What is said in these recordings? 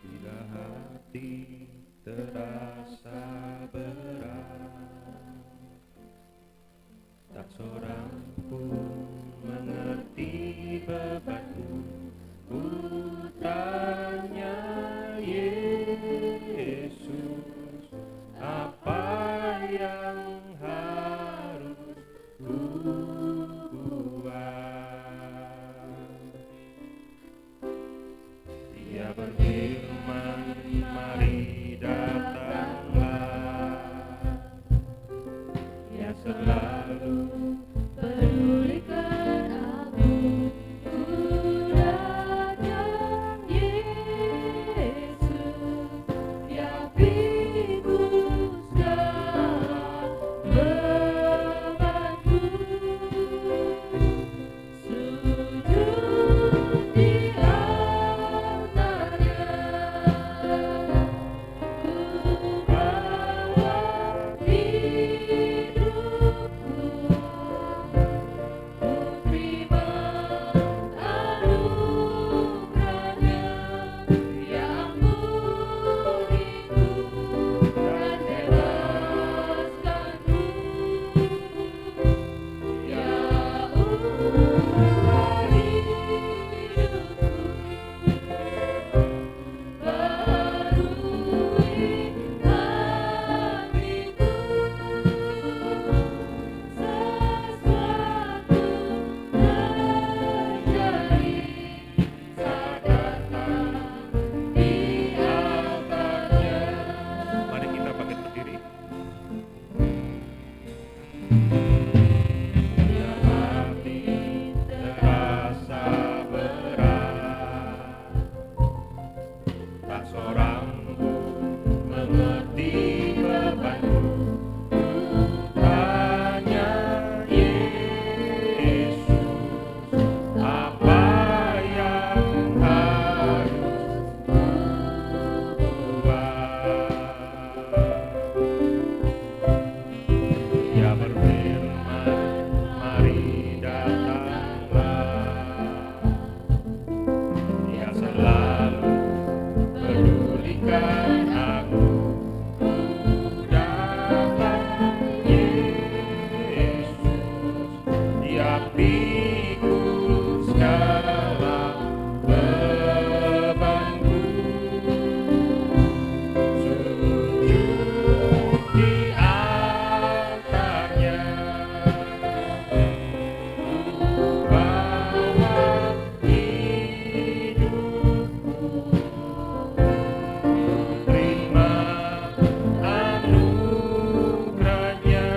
Bila hati terasa berat, tak seorang pun mengerti bebanku. Ku tanya Yesus, apa yang harus ku buat? Dia berfirman, mari datanglah. Dia selalu pedulikan aku. Ku datang Yesus, Dia pikul segala bebanku. Sujud di altarnya, ku bawa hidupku. Ku terima anugerahnya, Dia ampuniku dan bebaskanku. Dia ubah hidupku, barui hatiku. Sesuatu terjadi saat datang di altarnya. Mari kita bangkit berdiri. Bila hati terasa berat, tak seorang pun mengerti bebanku. Ku tanya Yesus, apa yang harus ku buat? Dia berfirman, mari datanglah. Dia selalu pedulikan aku. Ku datang Yesus, Dia pikul segala bebanku. Sujud di altarnya, ku bawa hidupku. Terima anugerahnya,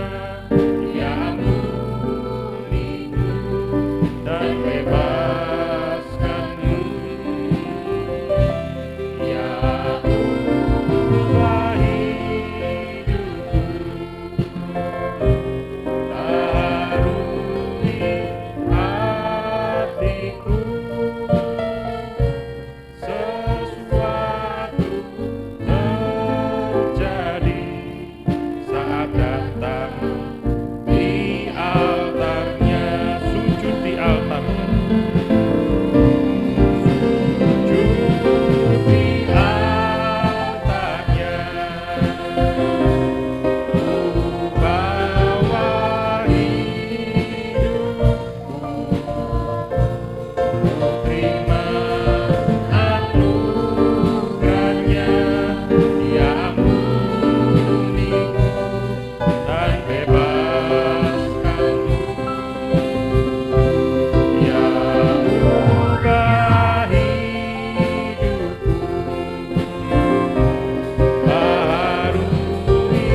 Dia ampuniku dan bebaskanku. Dia ubah hidupku, barui hatiku. Sesuatu terjadi saat datang di altarnya. Sujud di altarnya, sujud di altarnya. Ku bawa hidupku, terima anugerahnya, Dia ampuniku dan bebaskanku. Dia ubah hidupku, barui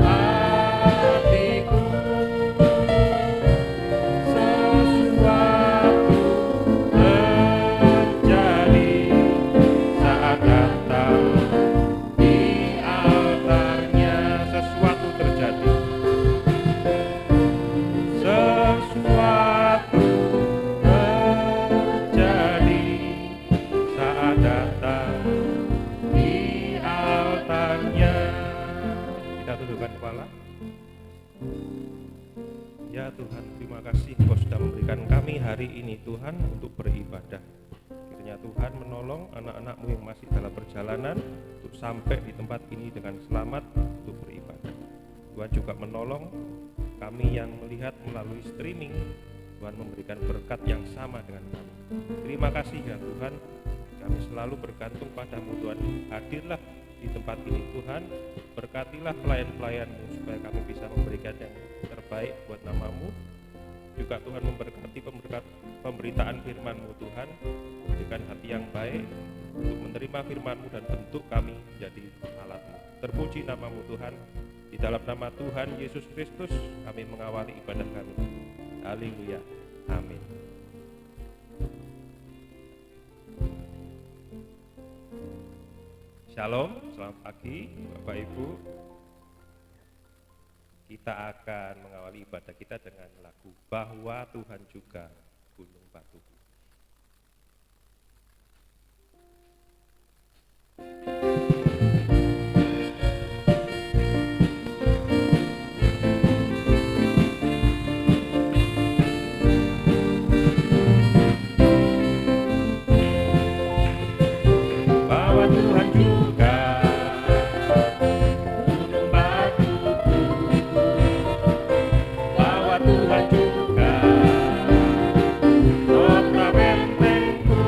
hatiku. Sesuatu terjadi saat datang di altarnya. Sesuatu terjadi. Sesuatu terjadi saat datang di altarnya. Kita tundukkan kepala. Ya Tuhan, terima kasih Engkau sudah memberikan kami hari ini Tuhan untuk beribadah. Kiranya kiranya Tuhan menolong anak-anak-Mu yang masih dalam perjalanan untuk sampai di tempat ini dengan selamat untuk beribadah. Tuhan juga menolong kami yang melihat melalui streaming. Tuhan memberikan berkat yang sama dengan kami. Terima kasih ya Tuhan, kami selalu bergantung padamu Tuhan. Hadirlah di tempat ini Tuhan, berkatilah pelayan-pelayan-Mu supaya kami bisa memberikan yang terbaik buat nama-Mu. Juga Tuhan memberkati pemberitaan firman-Mu Tuhan, berikan hati yang baik untuk menerima firman-Mu dan bentuk kami menjadi alat-Mu. Terpuji nama-Mu Tuhan, di dalam nama Tuhan Yesus Kristus kami mengawali ibadah kami. Haleluya, amin. Shalom, selamat pagi Bapak Ibu. Kita akan mengawali ibadah kita dengan lagu Bahwa Tuhan Juga Gunung Batuku. Bahwa Tuhan juga gunung batuku, bahwa Tuhan juga kota bentengku,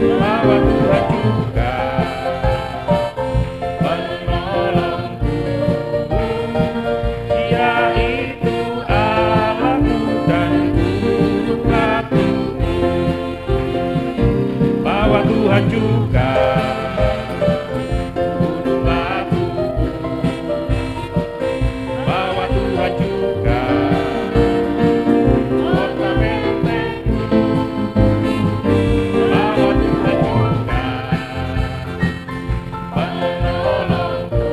bahwa Tuhan juga penolongku, Dia itu Allahku dan gunung batuku, bahwa Tuhan juga gunung batuku, bahwa Tuhan juga kota bentengku, bahwa Tuhan juga penolongku,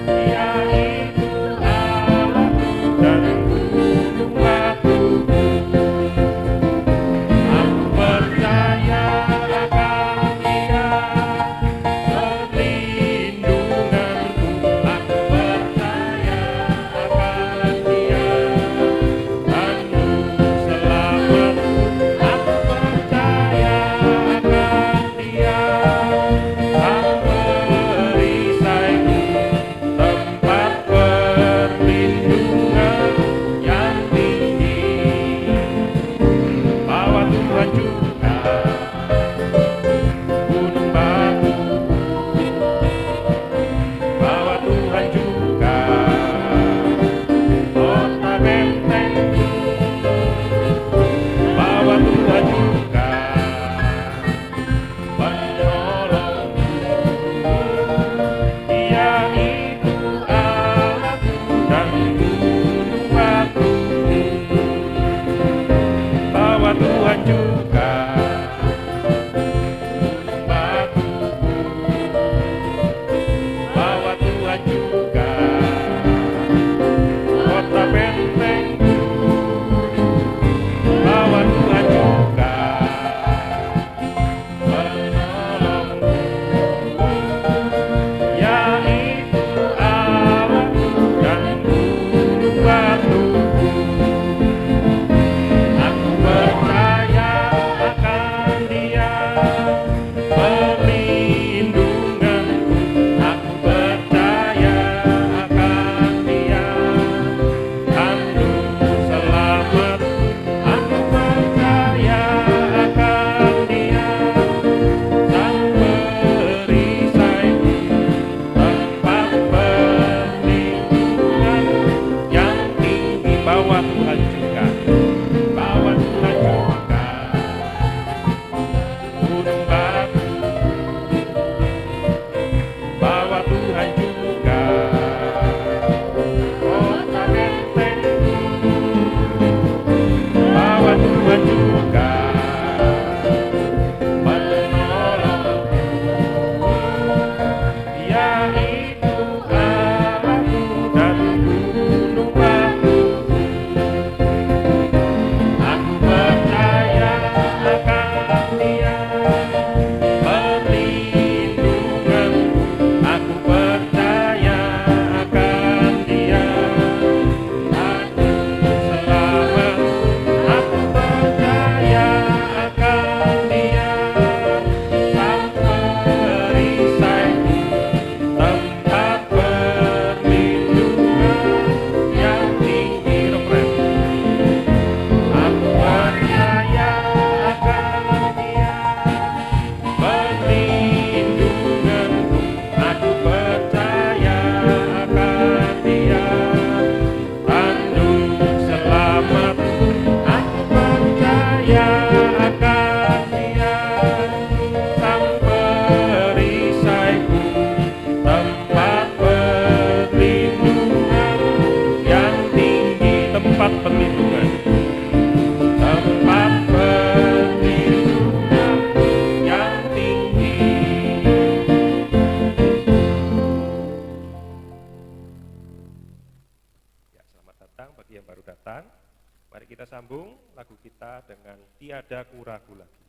Dia itu Allahku dan gunung batuku. Aku percaya akan Dia perlindunganku. Aku percaya akan Dia tanduk selamat. Aku percaya akan Dia sang perisaiku, tempat perlindungan yang tinggi. Bahwa Tuhan juga gunung batuku, bahwa Tuhan juga kota bentengku, bahwa Tuhan juga penolongku, Dia itu Allahku dan gunung batuku, bahwa Tuhan juga gunung batuku, bahwa Tuhan juga kota bentengku, bahwa Tuhan juga penolongku, yaitu Allahku dan gunung batuku. Aku percaya akan Dia perlindunganku. Aku percaya akan Dia tanduk selamat. Aku percaya akan Dia sang perisaiku, tempat perlindungan yang tinggi. Bahwa Tuhan juga, bahwa Tuhan juga gunung tiada ku-ragu lagi.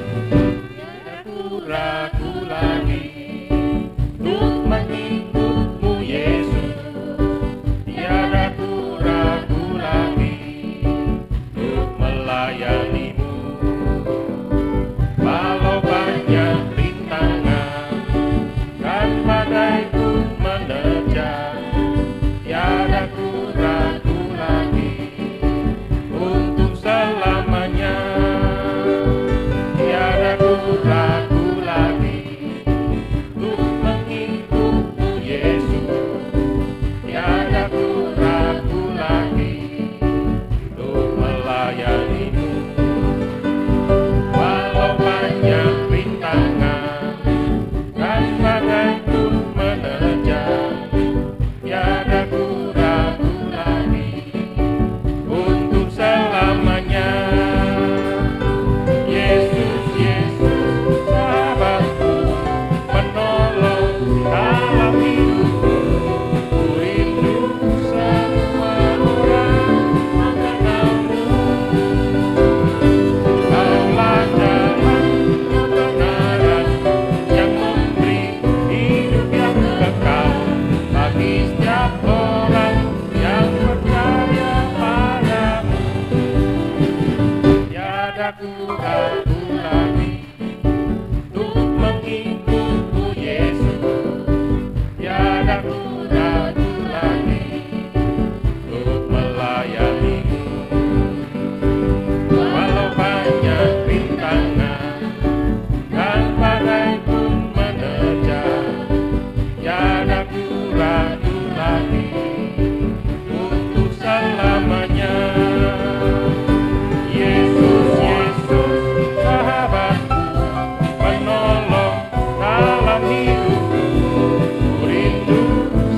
Tiada ku ragu lagi untuk mengikut-Mu Yesus. Tiada ku ragu lagi untuk melayani-Mu. Walau banyak rintangan dan badai pun menerjang, tiada ku ragu lagi untuk selamanya. Tiada ku ragu lagi untuk mengikut-Mu Yesus. Tiada ku ragu lagi untuk melayani-Mu. Walau banyak rintangan dan badai pun menerjang, tiada ku ragu lagi untuk selamanya. Yesus, Yesus, sahabatku, penolong dalam hidupku. Ku rindu semua orang mengenal-Mu. Kaulah jalan kebenaran yang memberi hidup yang kekal bagi setiap orang yang percaya padamu. Tiada ku ragu lagi untuk mengikut-Mu Yesus. Tiada ku ragu lagi untuk melayani-Mu. Walau banyak rintangan dan badai pun menerjang, tiada ku ragu lagi untuk selamanya. Yesus, Yesus, sahabatku, penolong dalam hidupku. Ku rindu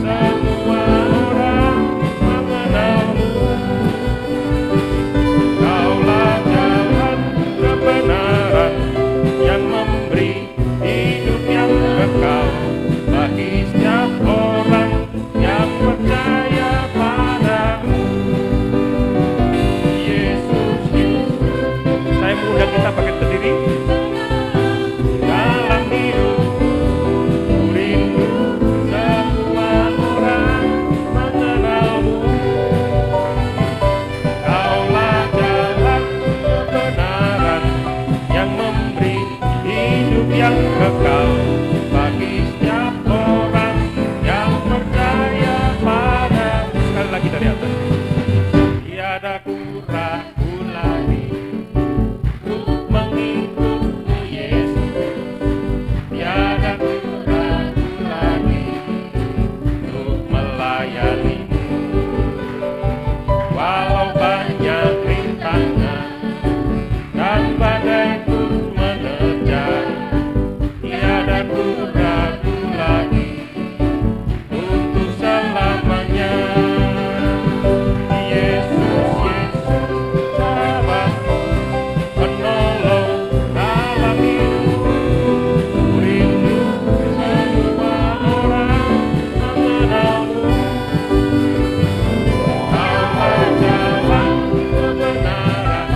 semua orang mengenal-Mu. Kaulah jalan kebenaran yang memberi hidup yang kekal bagi setiap orang yang percaya padamu. Yesus, Yesus, Saya mengundang kita pakai berdiri. dalam hidupku. Ku rindu semua orang mengenal-Mu. Kaulah jalan kebenaran yang memberi hidup yang kekal bagi setiap orang yang percaya padamu. Sekali lagi dari atas. Tiada ku ragu lagi untuk mengikut-Mu Yesus. Tiada ku ragu lagi untuk melayani-Mu. Walau banyak rintangan dan badai pun menerjang, tiada ku ragu lagi untuk selamanya. Yesus, Yesus, sahabatku, penolong dalam hidupku. Ku rindu semua orang mengenal-Mu. Kaulah jalan kebenaran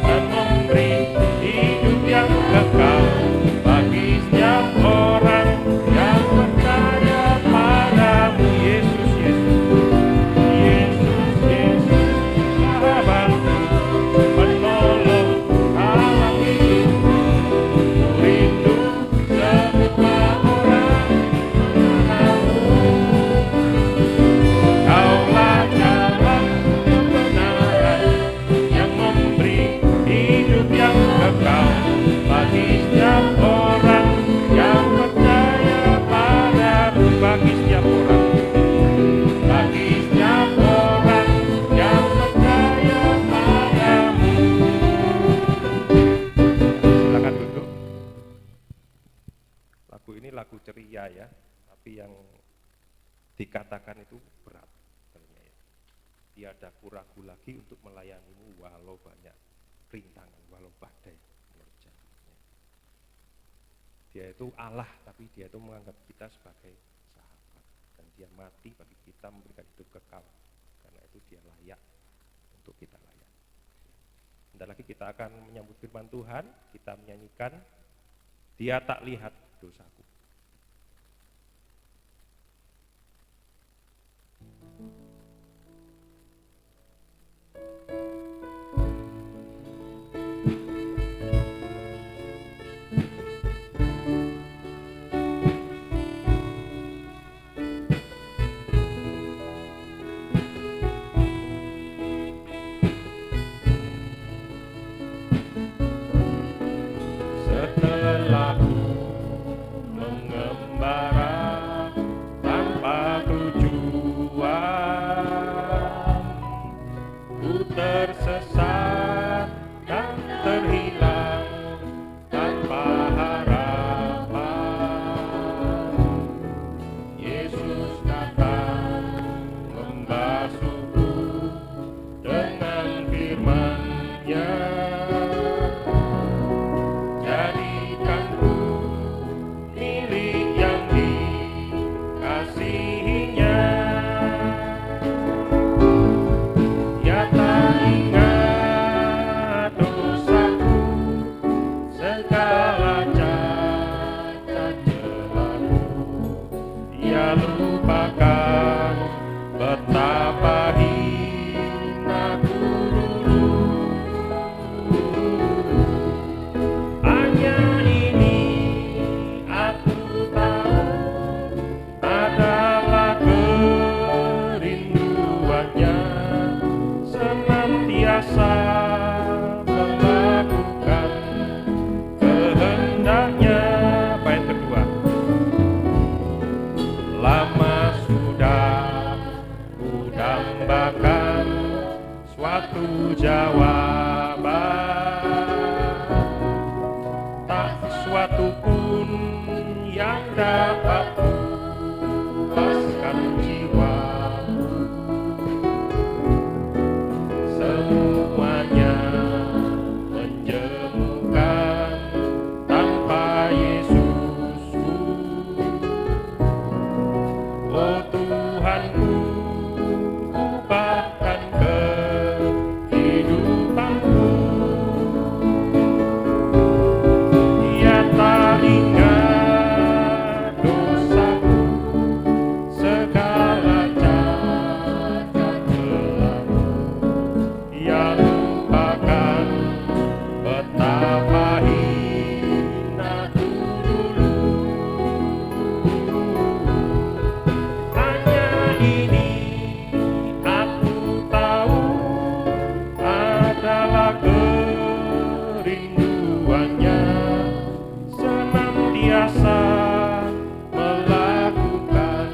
dan memberi hidup yang kekal bagi setiap orang yang percaya padamu. Yesus, Yesus, Yesus, Yesus, sahabatku, penolong dalam hidupku. Ku rindu semua orang mengenal-Mu. Kaulah jalan kebenaran yang memberi hidup yang kekal bagi setiap orang yang ini lagu ceria ya, tapi yang dikatakan itu berat sebenarnya ya. Tiadaku ragu lagi untuk melayanimu walau banyak rintangan, walau badai menerjang. Dia itu Allah, tapi dia itu menganggap kita sebagai sahabat, dan dia mati bagi kita, memberikan hidup kekal. Karena itu dia layak untuk kita layani. Sebentar lagi kita akan menyambut firman Tuhan, kita menyanyikan Dia tak lihat dosaku. Setelah mengembara tanpa tujuan, ku tersesat dan terhilang tanpa harapan. Yesus datang membasuhku dengan firman-Nya. Jadikanku milik yang dikasihinya. Dia tak ingat dosaku, segala cacat celahku. Dia lupakan betapa hinaku dulu. Hanya ini aku tahu, adalah kerinduannya, senantiasa melakukan kehendaknya. Bait kedua. Lama sudah ku dambakan suatu jawaban, tak suatu pun yang dapat puaskan jiwaku. Semuanya menjemukan tanpa Yesusku. Oh Tuhanku, ubahkan kehidupanku. Dia tak ingat dosaku, segala cacat celahku. Dia lupakan betapa hinaku dulu. Hanya ini aku tahu, adalah kerinduannya, senantiasa melakukan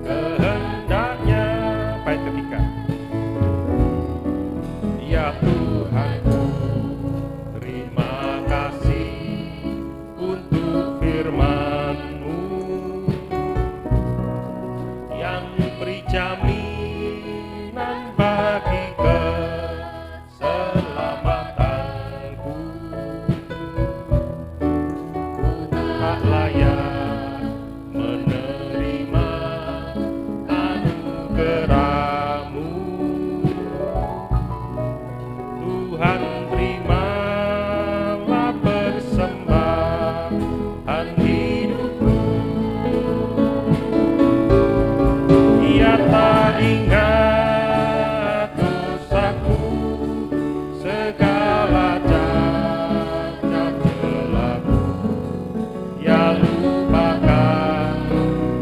kehendaknya. Bait ketiga. Ya Tuhanku, terima kasih untuk firman-Mu yang beri jaminan bagi keselamatanku. Ku tak layak menerima anugerah-Mu. Tuhan, terimalah persembahan hidupku. Ia tak ingat dosaku, segala cacat celahku. Ia lupakan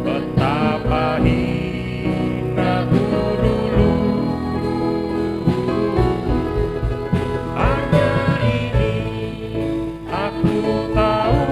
betapa hinaku dulu. Hanya ini aku tahu,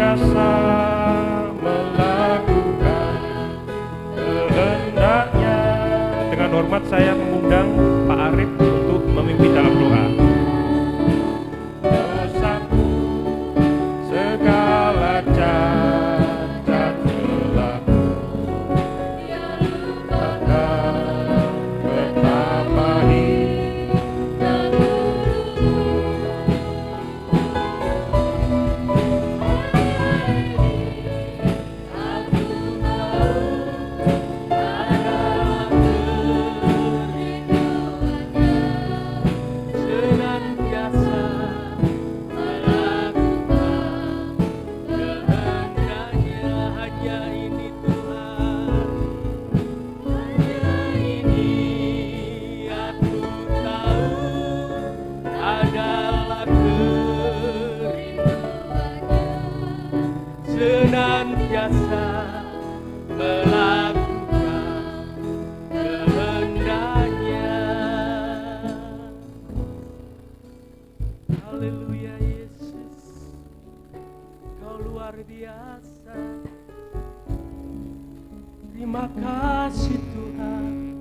senantiasa melakukan kehendaknya. Dengan hormat saya mengundang Pak Arif untuk memimpin dalam doa. Dosaku segala cacat celaku yang lupakan betapa senantiasa melakukan kehendaknya. Hanya ini Tuhan, hanya ini aku tahu adalah kerinduannya, senantiasa melakukan kehendaknya. Haleluya Yesus, Kau luar biasa. Terima kasih Tuhan,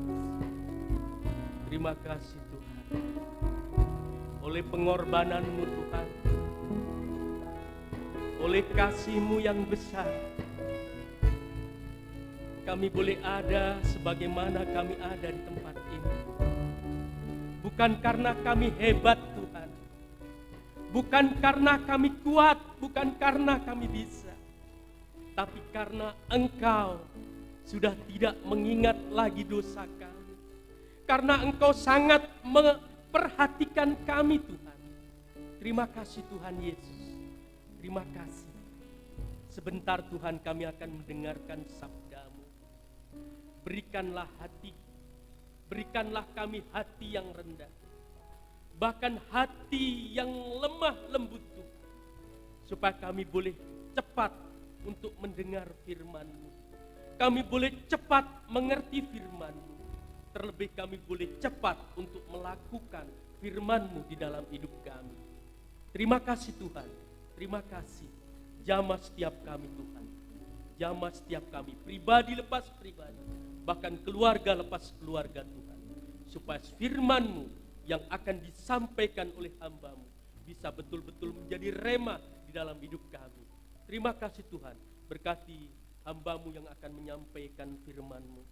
terima kasih Tuhan. Oleh pengorbananmu Tuhan, oleh kasih-Mu yang besar, kami boleh ada sebagaimana kami ada di tempat ini. Bukan karena kami hebat Tuhan, bukan karena kami kuat, bukan karena kami bisa, tapi karena Engkau sudah tidak mengingat lagi dosa kami. Karena Engkau sangat memperhatikan kami Tuhan. Terima kasih Tuhan Yesus, terima kasih. Sebentar Tuhan kami akan mendengarkan sabda-Mu. Berikanlah hati, berikanlah kami hati yang rendah, bahkan hati yang lemah lembut Tuhan, supaya kami boleh cepat untuk mendengar firman-Mu. Kami boleh cepat mengerti firman-Mu. Terlebih kami boleh cepat untuk melakukan firman-Mu di dalam hidup kami. Terima kasih Tuhan, terima kasih. Jamah setiap kami Tuhan, jamah setiap kami, pribadi lepas pribadi, bahkan keluarga lepas keluarga Tuhan, supaya firman-Mu yang akan disampaikan oleh hamba-Mu bisa betul-betul menjadi rema di dalam hidup kami. Terima kasih Tuhan, berkati hamba-Mu yang akan menyampaikan firman-Mu.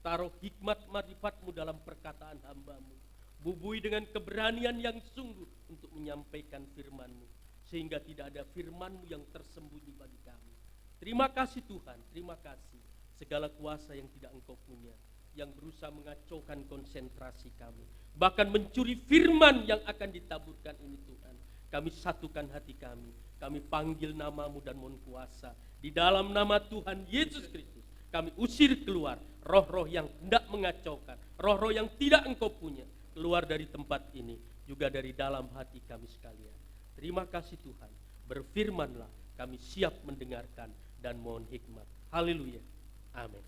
Taruh hikmat marifat-Mu dalam perkataan hamba-Mu. Bubui dengan keberanian yang sungguh untuk menyampaikan firman-Mu, sehingga tidak ada firman-Mu yang tersembunyi bagi kami. Terima kasih Tuhan, terima kasih. Segala kuasa yang tidak Engkau punya, yang berusaha mengacaukan konsentrasi kami, bahkan mencuri firman yang akan ditaburkan ini Tuhan, kami satukan hati kami panggil nama-Mu dan mohon kuasa. Di dalam nama Tuhan Yesus Kristus, kami usir keluar roh-roh yang hendak mengacaukan, roh-roh yang tidak Engkau punya, keluar dari tempat ini, juga dari dalam hati kami sekalian. Terima kasih Tuhan, berfirmanlah, kami siap mendengarkan dan mohon hikmat. Haleluya, amin.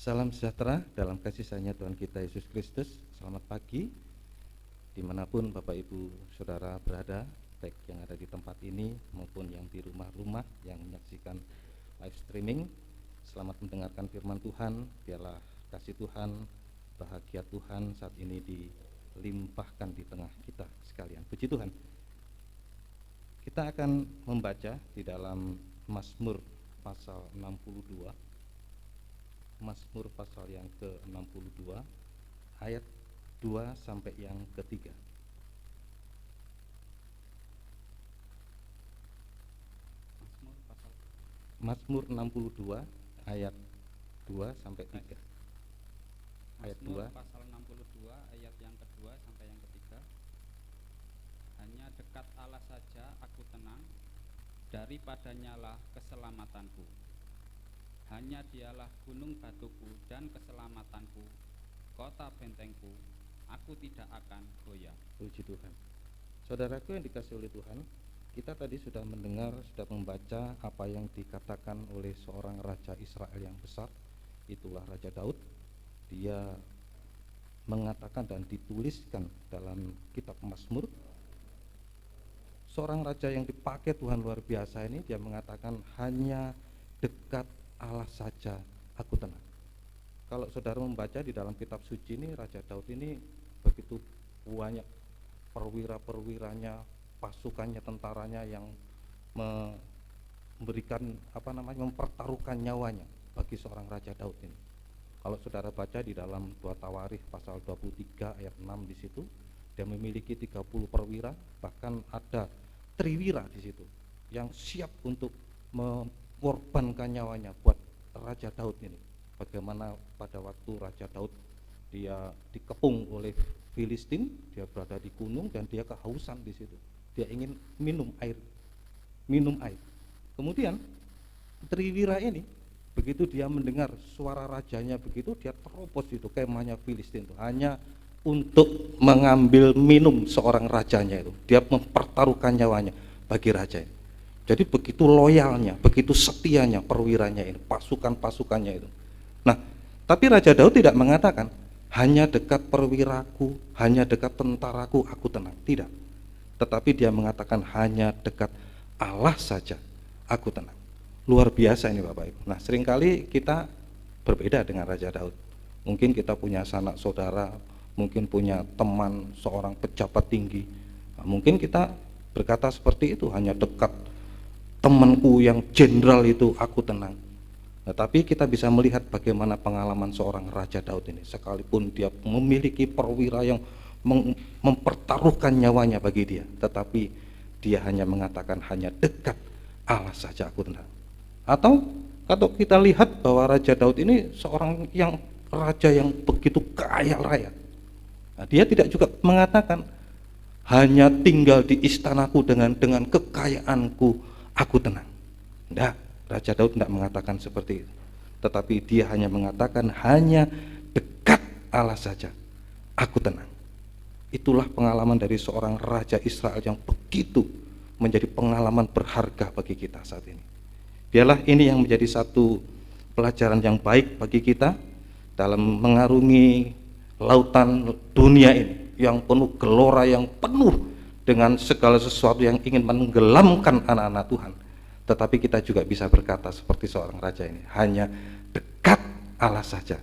Salam sejahtera dalam kasih sayangnya Tuhan kita Yesus Kristus. Selamat pagi dimanapun Bapak Ibu Saudara berada, baik yang ada di tempat ini maupun yang di rumah-rumah yang menyaksikan live streaming. Selamat mendengarkan firman Tuhan. Biarlah kasih Tuhan, bahagia Tuhan saat ini dilimpahkan di tengah kita sekalian. Puji Tuhan. Kita akan membaca di dalam Mazmur pasal 62. Mazmur pasal yang ke-62 ayat 2 sampai yang ketiga. Mazmur 62 ayat 2 sampai 3. Ayat 2 pasal 62 ayat yang kedua sampai yang ketiga. Hanya dekat Allah saja aku tenang, daripadanya lah keselamatanku. Hanya dialah gunung batuku dan keselamatanku, kota bentengku, aku tidak akan goyah. Puji Tuhan. Saudaraku yang dikasihi oleh Tuhan, Kita tadi sudah mendengar, sudah membaca apa yang dikatakan oleh seorang raja Israel yang besar, itulah Raja Daud. Dia mengatakan dan dituliskan dalam kitab Mazmur, seorang raja yang dipakai Tuhan luar biasa ini, dia mengatakan hanya dekat Allah saja aku tenang. Kalau saudara membaca di dalam kitab suci ini, Raja Daud ini begitu banyak perwira-perwiranya, pasukannya, tentaranya yang memberikan mempertaruhkan nyawanya bagi seorang Raja Daud ini. Kalau saudara baca di dalam 2 Tawarikh pasal 23 ayat 6 di situ, dia memiliki 30 perwira, bahkan ada triwira di situ yang siap untuk mengorbankan nyawanya buat Raja Daud ini. Bagaimana pada waktu Raja Daud dia dikepung oleh Filistin, dia berada di gunung dan dia kehausan di situ. Dia ingin minum air. Kemudian triwira ini begitu dia mendengar suara rajanya begitu, dia terobos itu kemahnya Filistin itu hanya untuk mengambil minum seorang rajanya itu. Dia mempertaruhkan nyawanya bagi raja ini. Jadi begitu loyalnya, begitu setianya perwiranya ini, pasukan-pasukannya itu. Nah, tapi Raja Daud tidak mengatakan hanya dekat perwiraku, hanya dekat tentaraku aku tenang, tidak. Tetapi dia mengatakan hanya dekat Allah saja aku tenang. Luar biasa ini Bapak Ibu. Nah, seringkali kita berbeda dengan Raja Daud. Mungkin kita punya sanak saudara, mungkin punya teman seorang pejabat tinggi. Nah, mungkin kita berkata seperti itu, hanya dekat temanku yang jenderal itu aku tenang. Nah, tapi kita bisa melihat bagaimana pengalaman seorang Raja Daud ini. Sekalipun dia memiliki perwira yang mempertaruhkan nyawanya bagi dia, tetapi dia hanya mengatakan hanya dekat Allah saja aku tenang. Atau kalau kita lihat bahwa Raja Daud ini seorang yang raja yang begitu kaya raya. Nah, dia tidak juga mengatakan hanya tinggal di istanaku dengan kekayaanku aku tenang. Tidak, Raja Daud tidak mengatakan seperti itu. Tetapi dia hanya mengatakan hanya dekat Allah saja aku tenang. Itulah pengalaman dari seorang raja Israel yang begitu menjadi pengalaman berharga bagi kita saat ini. Biarlah ini yang menjadi satu pelajaran yang baik bagi kita dalam mengarungi lautan dunia ini yang penuh gelora, yang penuh dengan segala sesuatu yang ingin menenggelamkan anak-anak Tuhan. Tetapi kita juga bisa berkata seperti seorang raja ini, hanya dekat Allah saja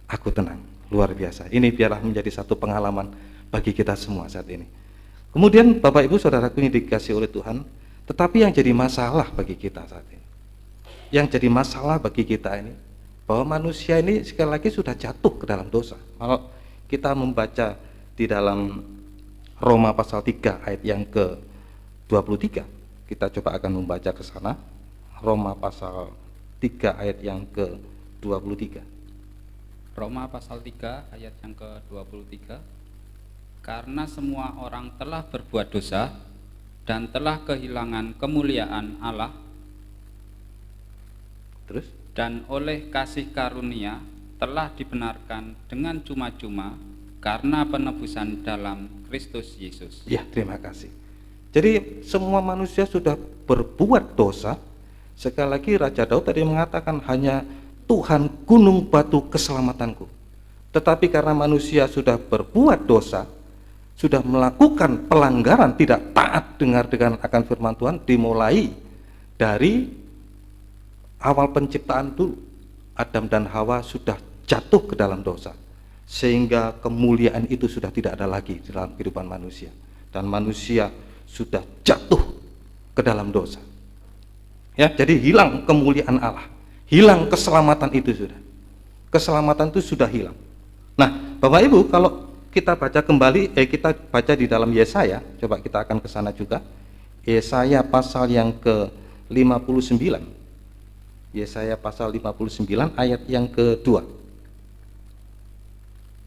aku tenang. Luar biasa. Ini biarlah menjadi satu pengalaman bagi kita semua saat ini. Kemudian Bapak Ibu Saudaraku ini dikasihi oleh Tuhan, tetapi yang jadi masalah bagi kita saat ini, yang jadi masalah bagi kita ini, bahwa manusia ini sekali lagi sudah jatuh ke dalam dosa. Kalau kita membaca di dalam Roma pasal 3 ayat yang ke-23, kita coba akan membaca ke sana. Roma pasal 3 ayat yang ke-23. Roma pasal 3 ayat yang ke-23. Karena semua orang telah berbuat dosa dan telah kehilangan kemuliaan Allah, Terus? dan oleh kasih karunia telah dibenarkan dengan cuma-cuma karena penebusan dalam Kristus Yesus. Ya, terima kasih. Jadi semua manusia sudah berbuat dosa. Sekali lagi Raja Daud tadi mengatakan hanya Tuhan gunung batu keselamatanku. Tetapi karena manusia sudah berbuat dosa, sudah melakukan pelanggaran, tidak taat dengar dengan akan firman Tuhan, dimulai dari awal penciptaan dulu, Adam dan Hawa sudah jatuh ke dalam dosa, sehingga kemuliaan itu sudah tidak ada lagi di dalam kehidupan manusia, dan manusia sudah jatuh ke dalam dosa. Ya, jadi hilang kemuliaan Allah, hilang keselamatan itu sudah. Keselamatan itu sudah hilang. Nah, Bapak Ibu, kalau kita baca kembali, kita baca di dalam Yesaya, coba kita akan ke sana juga. Yesaya pasal yang ke-59. Yesaya pasal 59 ayat yang kedua.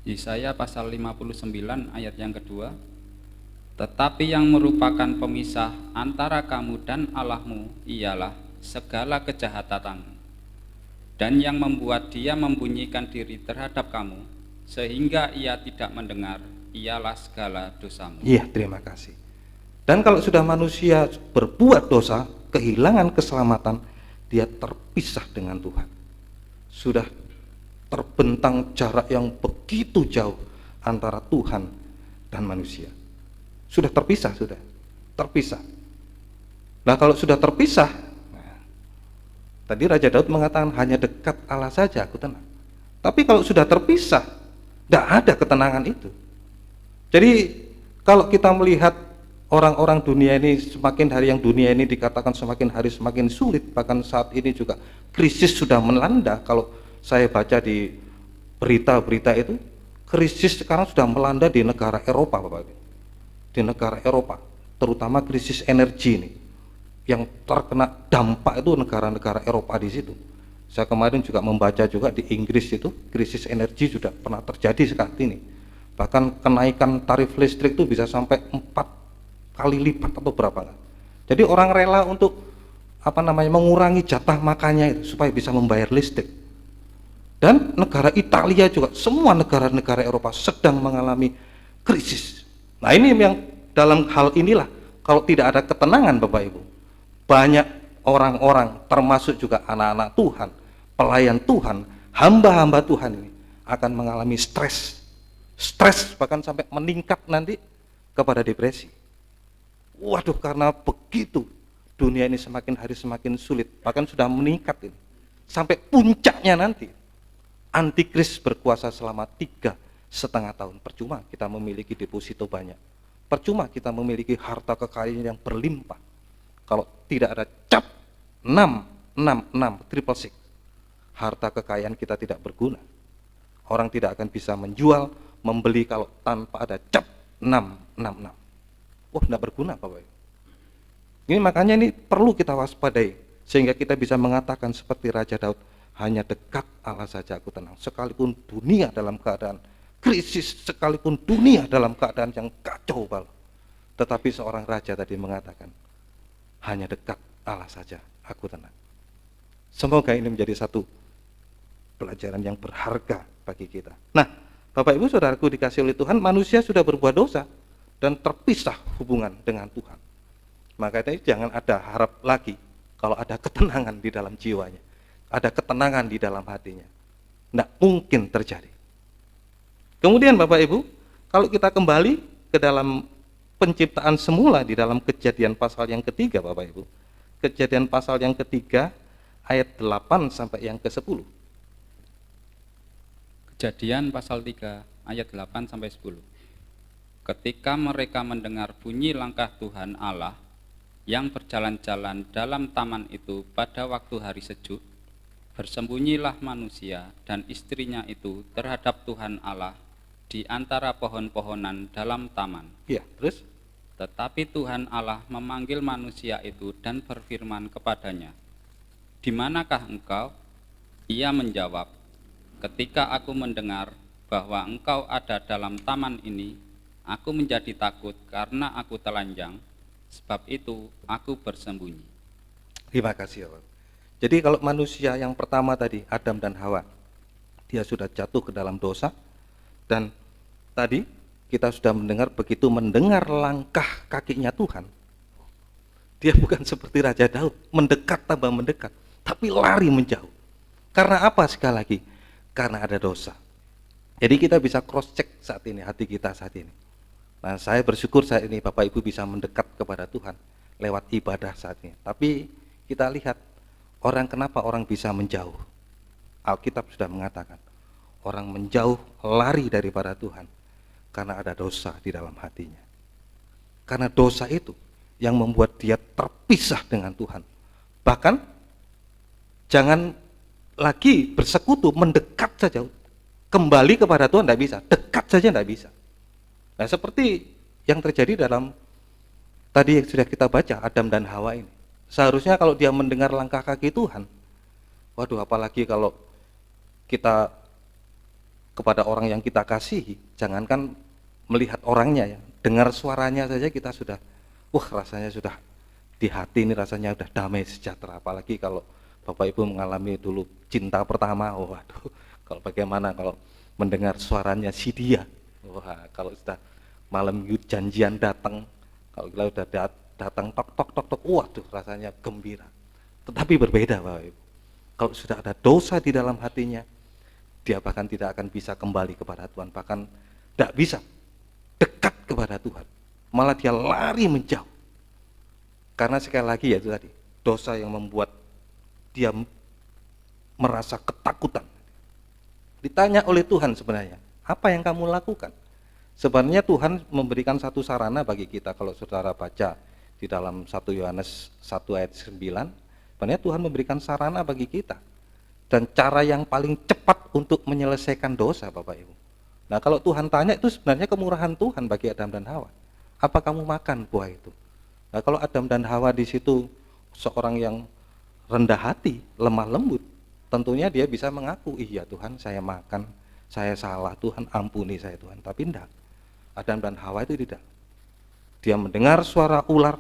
Yesaya pasal 59 ayat yang kedua. Tetapi yang merupakan pemisah antara kamu dan Allahmu ialah segala kejahatanmu, dan yang membuat dia membunyikan diri terhadap kamu sehingga ia tidak mendengar ialah segala dosamu. Iya, terima kasih. Dan kalau sudah manusia berbuat dosa, kehilangan keselamatan, dia terpisah dengan Tuhan. Sudah terbentang jarak yang begitu jauh antara Tuhan dan manusia. Sudah terpisah, sudah terpisah. Nah kalau sudah terpisah, tadi Raja Daud mengatakan hanya dekat Allah saja aku tenang. Tapi kalau sudah terpisah, tidak ada ketenangan itu. Jadi kalau kita melihat orang-orang dunia ini, semakin hari yang dunia ini dikatakan semakin hari semakin sulit, bahkan saat ini juga krisis sudah melanda. Kalau saya baca di berita-berita itu, krisis sekarang sudah melanda di negara Eropa, Bapak Ibu. Di negara Eropa, terutama krisis energi ini. Yang terkena dampak itu negara-negara Eropa di situ. Saya kemarin juga membaca juga di Inggris itu, krisis energi sudah pernah terjadi saat ini. Bahkan kenaikan tarif listrik itu bisa sampai 4 kali lipat atau berapa. Jadi orang rela untuk mengurangi jatah makannya itu supaya bisa membayar listrik. Dan negara Italia juga, semua negara-negara Eropa sedang mengalami krisis. Nah ini yang dalam hal inilah, kalau tidak ada ketenangan Bapak Ibu, banyak orang-orang termasuk juga anak-anak Tuhan, pelayan Tuhan, hamba-hamba Tuhan ini akan mengalami stres bahkan sampai meningkat nanti kepada depresi. Waduh, karena begitu dunia ini semakin hari semakin sulit, bahkan sudah meningkat ini. Sampai puncaknya nanti antikris berkuasa selama 3,5 tahun. Percuma kita memiliki deposito banyak, percuma kita memiliki harta kekayaan yang berlimpah kalau tidak ada cap 666 harta kekayaan kita tidak berguna. Orang tidak akan bisa menjual, membeli kalau tanpa ada cap 666. Wah, tidak berguna Bapak Ibu. Ini makanya ini perlu kita waspadai, sehingga kita bisa mengatakan seperti Raja Daud, hanya dekat Allah saja aku tenang. Sekalipun dunia dalam keadaan krisis, sekalipun dunia dalam keadaan yang kacau balau, tetapi seorang raja tadi mengatakan, hanya dekat Allah saja aku tenang. Semoga ini menjadi satu pelajaran yang berharga bagi kita. Nah, Bapak Ibu Saudaraku dikasih oleh Tuhan, manusia sudah berbuat dosa dan terpisah hubungan dengan Tuhan. Makanya jangan ada harap lagi kalau ada ketenangan di dalam jiwanya, ada ketenangan di dalam hatinya. Tidak mungkin terjadi. Kemudian Bapak Ibu, kalau kita kembali ke dalam penciptaan semula di dalam Kejadian pasal yang ketiga Bapak Ibu, Kejadian pasal yang ketiga ayat 8 sampai yang ke-10. Kejadian pasal 3 ayat 8 sampai 10. Ketika mereka mendengar bunyi langkah Tuhan Allah yang berjalan-jalan dalam taman itu pada waktu hari sejuk, bersembunyilah manusia dan istrinya itu terhadap Tuhan Allah di antara pohon-pohonan dalam taman. Iya, terus? Tetapi Tuhan Allah memanggil manusia itu dan berfirman kepadanya, "Di manakah engkau?" Ia menjawab, "Ketika aku mendengar bahwa engkau ada dalam taman ini, aku menjadi takut karena aku telanjang, sebab itu aku bersembunyi." Terima kasih Bapak. Jadi kalau manusia yang pertama tadi, Adam dan Hawa, dia sudah jatuh ke dalam dosa. Dan tadi kita sudah mendengar, begitu mendengar langkah kakinya Tuhan, dia bukan seperti Raja Daud, mendekat tambah mendekat, tapi lari menjauh. Karena apa sekali lagi? Karena ada dosa. Jadi kita bisa cross check saat ini, hati kita saat ini. Nah, saya bersyukur saat ini Bapak Ibu bisa mendekat kepada Tuhan lewat ibadah saat ini. Tapi kita lihat kenapa orang bisa menjauh. Alkitab sudah mengatakan, orang menjauh lari daripada Tuhan karena ada dosa di dalam hatinya. Karena dosa itu yang membuat dia terpisah dengan Tuhan. Bahkan jangan lagi bersekutu, mendekat saja, kembali kepada Tuhan tidak bisa, dekat saja tidak bisa. Nah, seperti yang terjadi dalam tadi yang sudah kita baca, Adam dan Hawa ini. Seharusnya kalau dia mendengar langkah kaki Tuhan, waduh, apalagi kalau kita kepada orang yang kita kasihi, jangankan melihat orangnya ya, dengar suaranya saja kita sudah, rasanya sudah di hati ini rasanya sudah damai sejahtera. Apalagi kalau Bapak Ibu mengalami dulu cinta pertama, waduh, kalau bagaimana kalau mendengar suaranya si dia, kalau sudah malam janjian datang, Kalau kita udah datang tok tok tok tok, waduh rasanya gembira. Tetapi berbeda Bapak Ibu. Kalau sudah ada dosa di dalam hatinya, dia bahkan tidak akan bisa kembali kepada Tuhan, bahkan tidak bisa dekat kepada Tuhan. Malah dia lari menjauh. Karena sekali lagi ya itu tadi, dosa yang membuat dia merasa ketakutan. Ditanya oleh Tuhan sebenarnya, apa yang kamu lakukan? Sebenarnya Tuhan memberikan satu sarana bagi kita. Kalau saudara baca di dalam 1 Yohanes 1 ayat 9, sebenarnya Tuhan memberikan sarana bagi kita. Dan cara yang paling cepat untuk menyelesaikan dosa Bapak Ibu. Nah kalau Tuhan tanya, itu sebenarnya kemurahan Tuhan bagi Adam dan Hawa. Apa kamu makan buah itu? Nah kalau Adam dan Hawa di situ seorang yang rendah hati, lemah lembut, tentunya dia bisa mengaku, iya Tuhan saya makan, saya salah, Tuhan ampuni saya Tuhan. Tapi enggak, Adam dan Hawa itu tidak. Dia mendengar suara ular,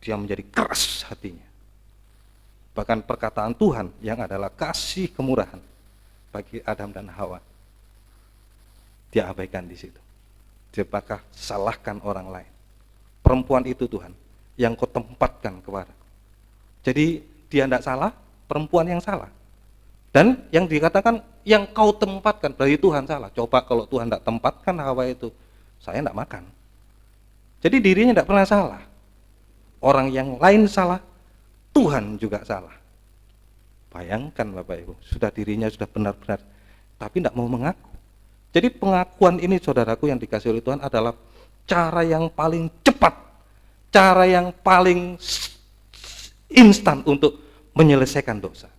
dia menjadi keras hatinya. Bahkan perkataan Tuhan yang adalah kasih kemurahan bagi Adam dan Hawa, dia abaikan di situ. Dia bakal salahkan orang lain. Perempuan itu Tuhan yang kau tempatkan kepada. Jadi dia tidak salah, perempuan yang salah. Dan yang dikatakan yang kau tempatkan, berarti Tuhan salah. Coba kalau Tuhan tidak tempatkan Hawa itu, saya tidak makan. Jadi dirinya tidak pernah salah. Orang yang lain salah, Tuhan juga salah. Bayangkan Bapak Ibu, sudah dirinya sudah benar-benar, tapi tidak mau mengaku. Jadi pengakuan ini saudaraku yang dikasih oleh Tuhan adalah cara yang paling cepat, cara yang paling instan untuk menyelesaikan dosa.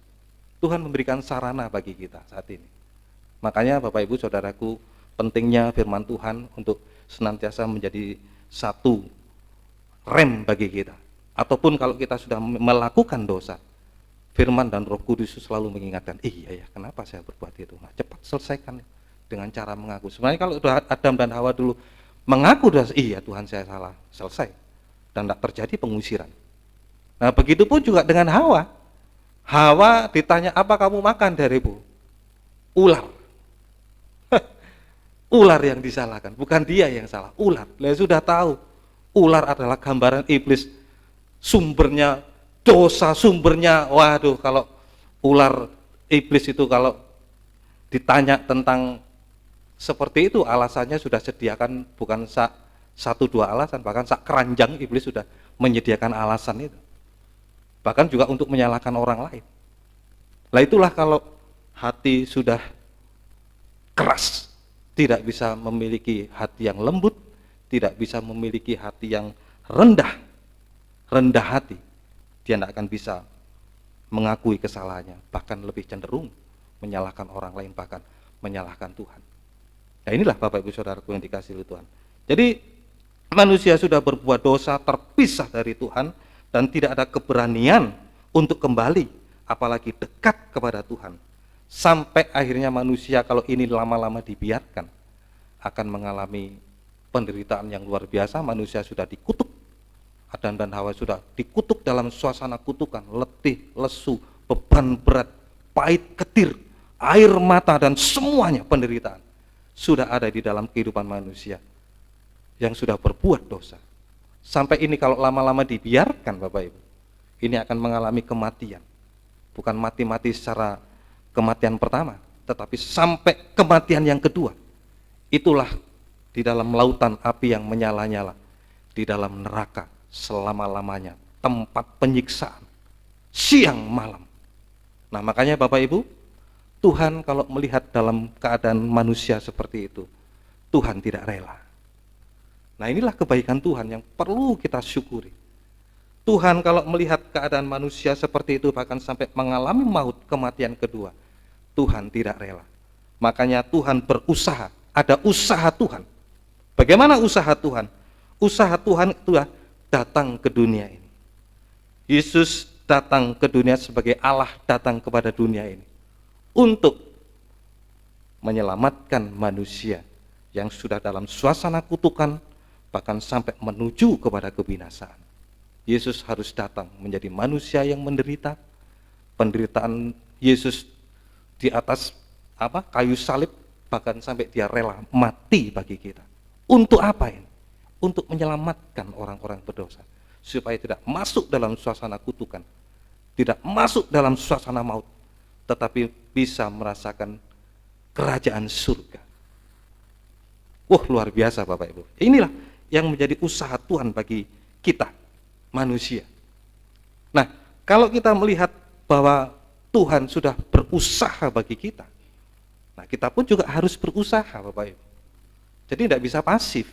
Tuhan memberikan sarana bagi kita saat ini. Makanya Bapak Ibu saudaraku, pentingnya firman Tuhan untuk senantiasa menjadi satu rem bagi kita. Ataupun kalau kita sudah melakukan dosa, firman dan Roh Kudus selalu mengingatkan, iya ya kenapa saya berbuat itu. Nah, cepat selesaikan dengan cara mengaku. Sebenarnya kalau Adam dan Hawa dulu mengaku dosa, iya Tuhan saya salah, selesai. Dan tidak terjadi pengusiran. Nah begitu pun juga dengan Hawa. Hawa ditanya, apa kamu makan dariku? Ular. Ular yang disalahkan, bukan dia yang salah, ular. Dia sudah tahu, ular adalah gambaran iblis, sumbernya dosa, sumbernya, waduh kalau ular iblis itu kalau ditanya tentang seperti itu, alasannya sudah sediakan, bukan satu dua alasan, bahkan sak keranjang iblis sudah menyediakan alasan itu. Bahkan juga untuk menyalahkan orang lain. Nah itulah kalau hati sudah keras, tidak bisa memiliki hati yang lembut, tidak bisa memiliki hati yang rendah hati, dia tidak akan bisa mengakui kesalahannya, bahkan lebih cenderung menyalahkan orang lain, bahkan menyalahkan Tuhan. Nah inilah Bapak Ibu Saudaraku yang dikasihi oleh Tuhan. Jadi manusia sudah berbuat dosa, terpisah dari Tuhan, dan tidak ada keberanian untuk kembali, apalagi dekat kepada Tuhan. Sampai akhirnya manusia kalau ini lama-lama dibiarkan, akan mengalami penderitaan yang luar biasa. Manusia sudah dikutuk, Adam dan Hawa sudah dikutuk dalam suasana kutukan, letih, lesu, beban berat, pahit, ketir, air mata, dan semuanya penderitaan sudah ada di dalam kehidupan manusia yang sudah berbuat dosa. Sampai ini kalau lama-lama dibiarkan Bapak Ibu, ini akan mengalami kematian. Bukan mati-mati secara kematian pertama, tetapi sampai kematian yang kedua. Itulah di dalam lautan api yang menyala-nyala, di dalam neraka selama-lamanya, tempat penyiksaan siang malam. Nah makanya Bapak Ibu, Tuhan kalau melihat dalam keadaan manusia seperti itu, Tuhan tidak rela. Nah inilah kebaikan Tuhan yang perlu kita syukuri. Tuhan kalau melihat keadaan manusia seperti itu, bahkan sampai mengalami maut, kematian kedua, Tuhan tidak rela. Makanya Tuhan berusaha, ada usaha Tuhan. Bagaimana usaha Tuhan? Usaha Tuhan itu datang ke dunia ini. Yesus datang ke dunia sebagai Allah datang kepada dunia ini untuk menyelamatkan manusia yang sudah dalam suasana kutukan, bahkan sampai menuju kepada kebinasaan. Yesus harus datang menjadi manusia yang menderita. Penderitaan Yesus di atas kayu salib, bahkan sampai dia rela mati bagi kita. Untuk apa ini? untuk menyelamatkan orang-orang berdosa supaya tidak masuk dalam suasana kutukan, tidak masuk dalam suasana maut, tetapi bisa merasakan kerajaan surga. Wah, luar biasa Bapak Ibu. Inilah yang menjadi usaha Tuhan bagi kita manusia. Nah, kalau kita melihat bahwa Tuhan sudah berusaha bagi kita, nah kita pun juga harus berusaha Bapak Ibu. Jadi tidak bisa pasif.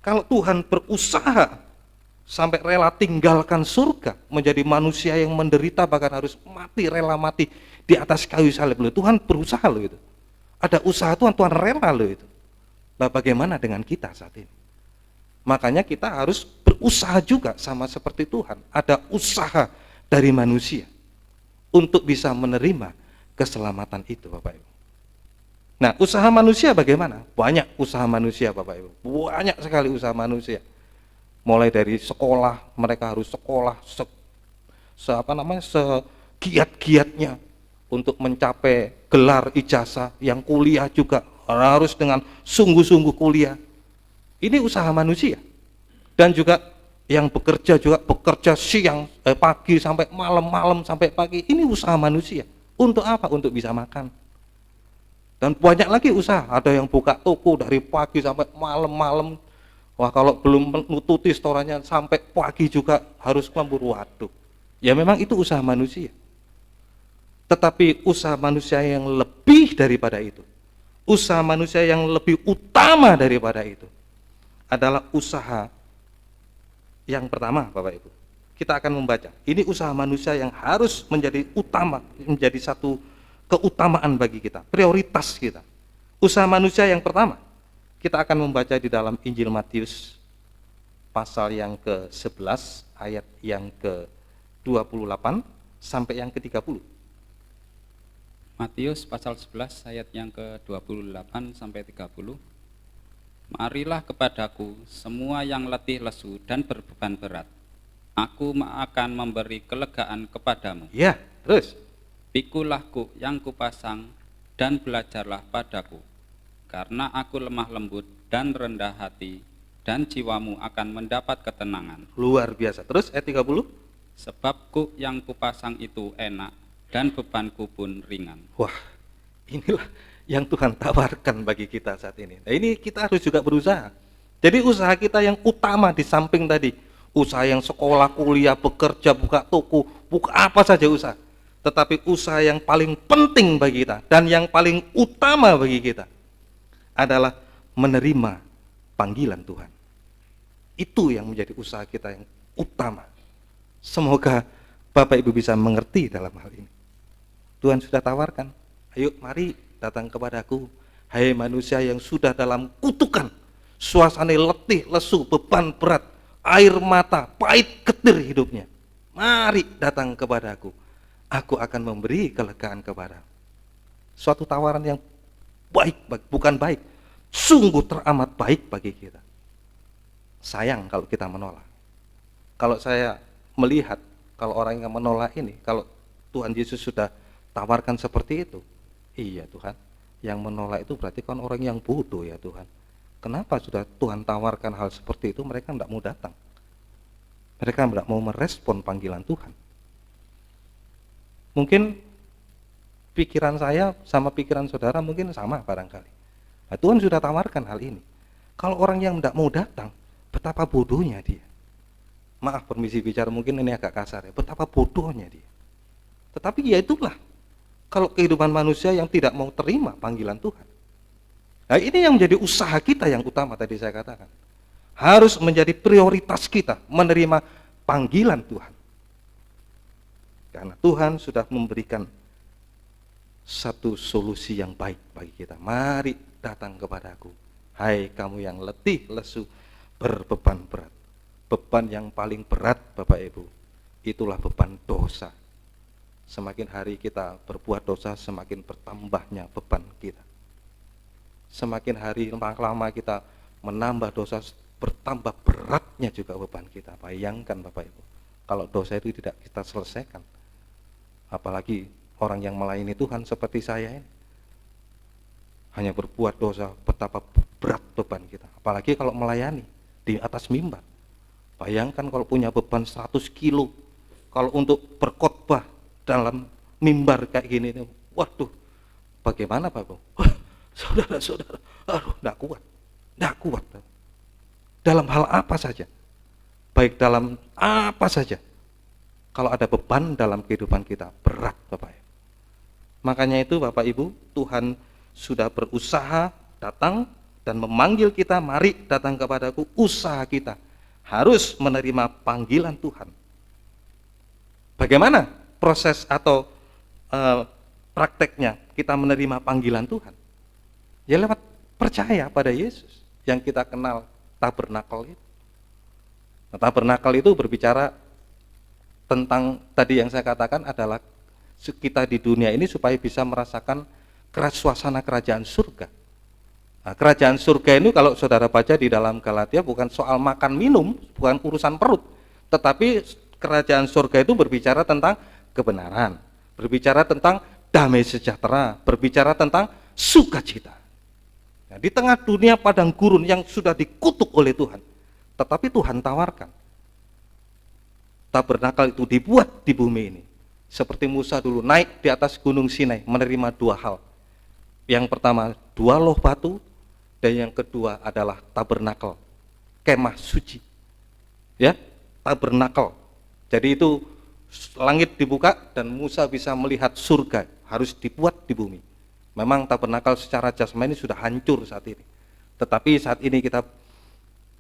Kalau Tuhan berusaha sampai rela tinggalkan surga, menjadi manusia yang menderita, bahkan harus mati, rela mati di atas kayu salib, loh, Tuhan berusaha loh itu. Ada usaha Tuhan, Tuhan rela loh itu. Nah, bagaimana dengan kita saat ini? Makanya kita harus berusaha juga sama seperti Tuhan. Ada usaha dari manusia untuk bisa menerima keselamatan itu Bapak Ibu. Nah, usaha manusia bagaimana? Banyak usaha manusia Bapak Ibu. Banyak sekali usaha manusia. Mulai dari sekolah, mereka harus sekolah segiat-giatnya untuk mencapai gelar ijazah, yang kuliah juga harus dengan sungguh-sungguh kuliah. Ini usaha manusia. Dan juga yang bekerja juga bekerja siang, pagi sampai malam, malam sampai pagi. Ini usaha manusia. Untuk apa? Untuk bisa makan. Dan banyak lagi usaha. Ada yang buka toko dari pagi sampai malam-malam. Wah, kalau belum menututi storannya sampai pagi juga harus lembur. Waduh. Ya memang itu usaha manusia. Tetapi usaha manusia yang lebih daripada itu, usaha manusia yang lebih utama daripada itu adalah usaha yang pertama Bapak Ibu. Kita akan membaca. Ini usaha manusia yang harus menjadi utama, menjadi satu keutamaan bagi kita, prioritas kita. Usaha manusia yang pertama, kita akan membaca di dalam Injil Matius pasal yang ke-11 ayat yang ke-28 sampai yang ke-30. Matius pasal 11 ayat yang ke-28 sampai 30. Marilah kepadaku semua yang letih lesu dan berbeban berat. Aku akan memberi kelegaan kepadamu. Ya, terus. Pikulah kuk yang kupasang dan belajarlah padaku. Karena aku lemah lembut dan rendah hati, dan jiwamu akan mendapat ketenangan. Luar biasa. Terus ayat 30. Sebab kuk yang kupasang itu enak, dan bebanku pun ringan. Wah, inilah yang Tuhan tawarkan bagi kita saat ini. Nah, ini kita harus juga berusaha. Jadi usaha kita yang utama di samping tadi, usaha yang sekolah, kuliah, bekerja, buka toko, buka apa saja usaha. Tetapi usaha yang paling penting bagi kita dan yang paling utama bagi kita adalah menerima panggilan Tuhan. Itu yang menjadi usaha kita yang utama. Semoga Bapak Ibu bisa mengerti dalam hal ini. Tuhan sudah tawarkan, ayo mari datang kepadaku, hai manusia yang sudah dalam kutukan, suasana letih, lesu, beban berat, air mata, pahit getir hidupnya. Mari datang kepadaku, aku akan memberi kelegaan kepadamu. Suatu tawaran yang baik, bukan baik, sungguh teramat baik bagi kita. Sayang kalau kita menolak. Kalau saya melihat, kalau orang yang menolak ini, kalau Tuhan Yesus sudah tawarkan seperti itu, iya Tuhan, yang menolak itu berarti kan orang yang bodoh ya Tuhan. Kenapa sudah Tuhan tawarkan hal seperti itu, mereka tidak mau datang. Mereka tidak mau merespon panggilan Tuhan. Mungkin pikiran saya sama pikiran saudara mungkin sama barangkali. Nah, Tuhan sudah tawarkan hal ini. Kalau orang yang tidak mau datang, betapa bodohnya dia. Maaf permisi bicara, mungkin ini agak kasar ya, betapa bodohnya dia. Tetapi ya itulah, kalau kehidupan manusia yang tidak mau terima panggilan Tuhan. Nah, ini yang menjadi usaha kita yang utama tadi saya katakan. Harus menjadi prioritas kita menerima panggilan Tuhan. Karena Tuhan sudah memberikan satu solusi yang baik bagi kita. Mari datang kepadaku, hai kamu yang letih, lesu, berbeban berat. Beban yang paling berat Bapak Ibu, itulah beban dosa. Semakin hari kita berbuat dosa, semakin bertambahnya beban kita. Semakin hari lama kita menambah dosa, bertambah beratnya juga beban kita. Bayangkan Bapak Ibu, kalau dosa itu tidak kita selesaikan, apalagi orang yang melayani Tuhan seperti saya ini, hanya berbuat dosa, betapa berat beban kita. Apalagi kalau melayani, di atas mimbar. Bayangkan kalau punya beban 100 kilo, kalau untuk berkhotbah dalam mimbar kayak gini, waduh, bagaimana Bapak? Wah, saudara-saudara, aduh, enggak kuat. Dalam hal apa saja, baik dalam apa saja, kalau ada beban dalam kehidupan kita, berat Bapak. Makanya itu Bapak Ibu, Tuhan sudah berusaha datang dan memanggil kita, mari datang kepadaku. Usaha kita harus menerima panggilan Tuhan. Bagaimana proses atau prakteknya kita menerima panggilan Tuhan? Ya lewat percaya pada Yesus yang kita kenal tabernakel itu. Nah, tabernakel itu berbicara tentang tadi yang saya katakan adalah kita di dunia ini supaya bisa merasakan suasana kerajaan surga. Nah, kerajaan surga ini kalau saudara baca di dalam Galatia bukan soal makan minum, bukan urusan perut, tetapi kerajaan surga itu berbicara tentang kebenaran, berbicara tentang damai sejahtera, berbicara tentang sukacita. Nah, di tengah dunia padang gurun yang sudah dikutuk oleh Tuhan, tetapi Tuhan tawarkan tabernakel itu dibuat di bumi ini. Seperti Musa dulu naik di atas gunung Sinai menerima dua hal. Yang pertama 2 loh batu, dan yang kedua adalah tabernakel, kemah suci. Ya, tabernakel. Jadi itu langit dibuka dan Musa bisa melihat surga, harus dibuat di bumi. Memang tabernakel secara jasmani sudah hancur saat ini. Tetapi saat ini kita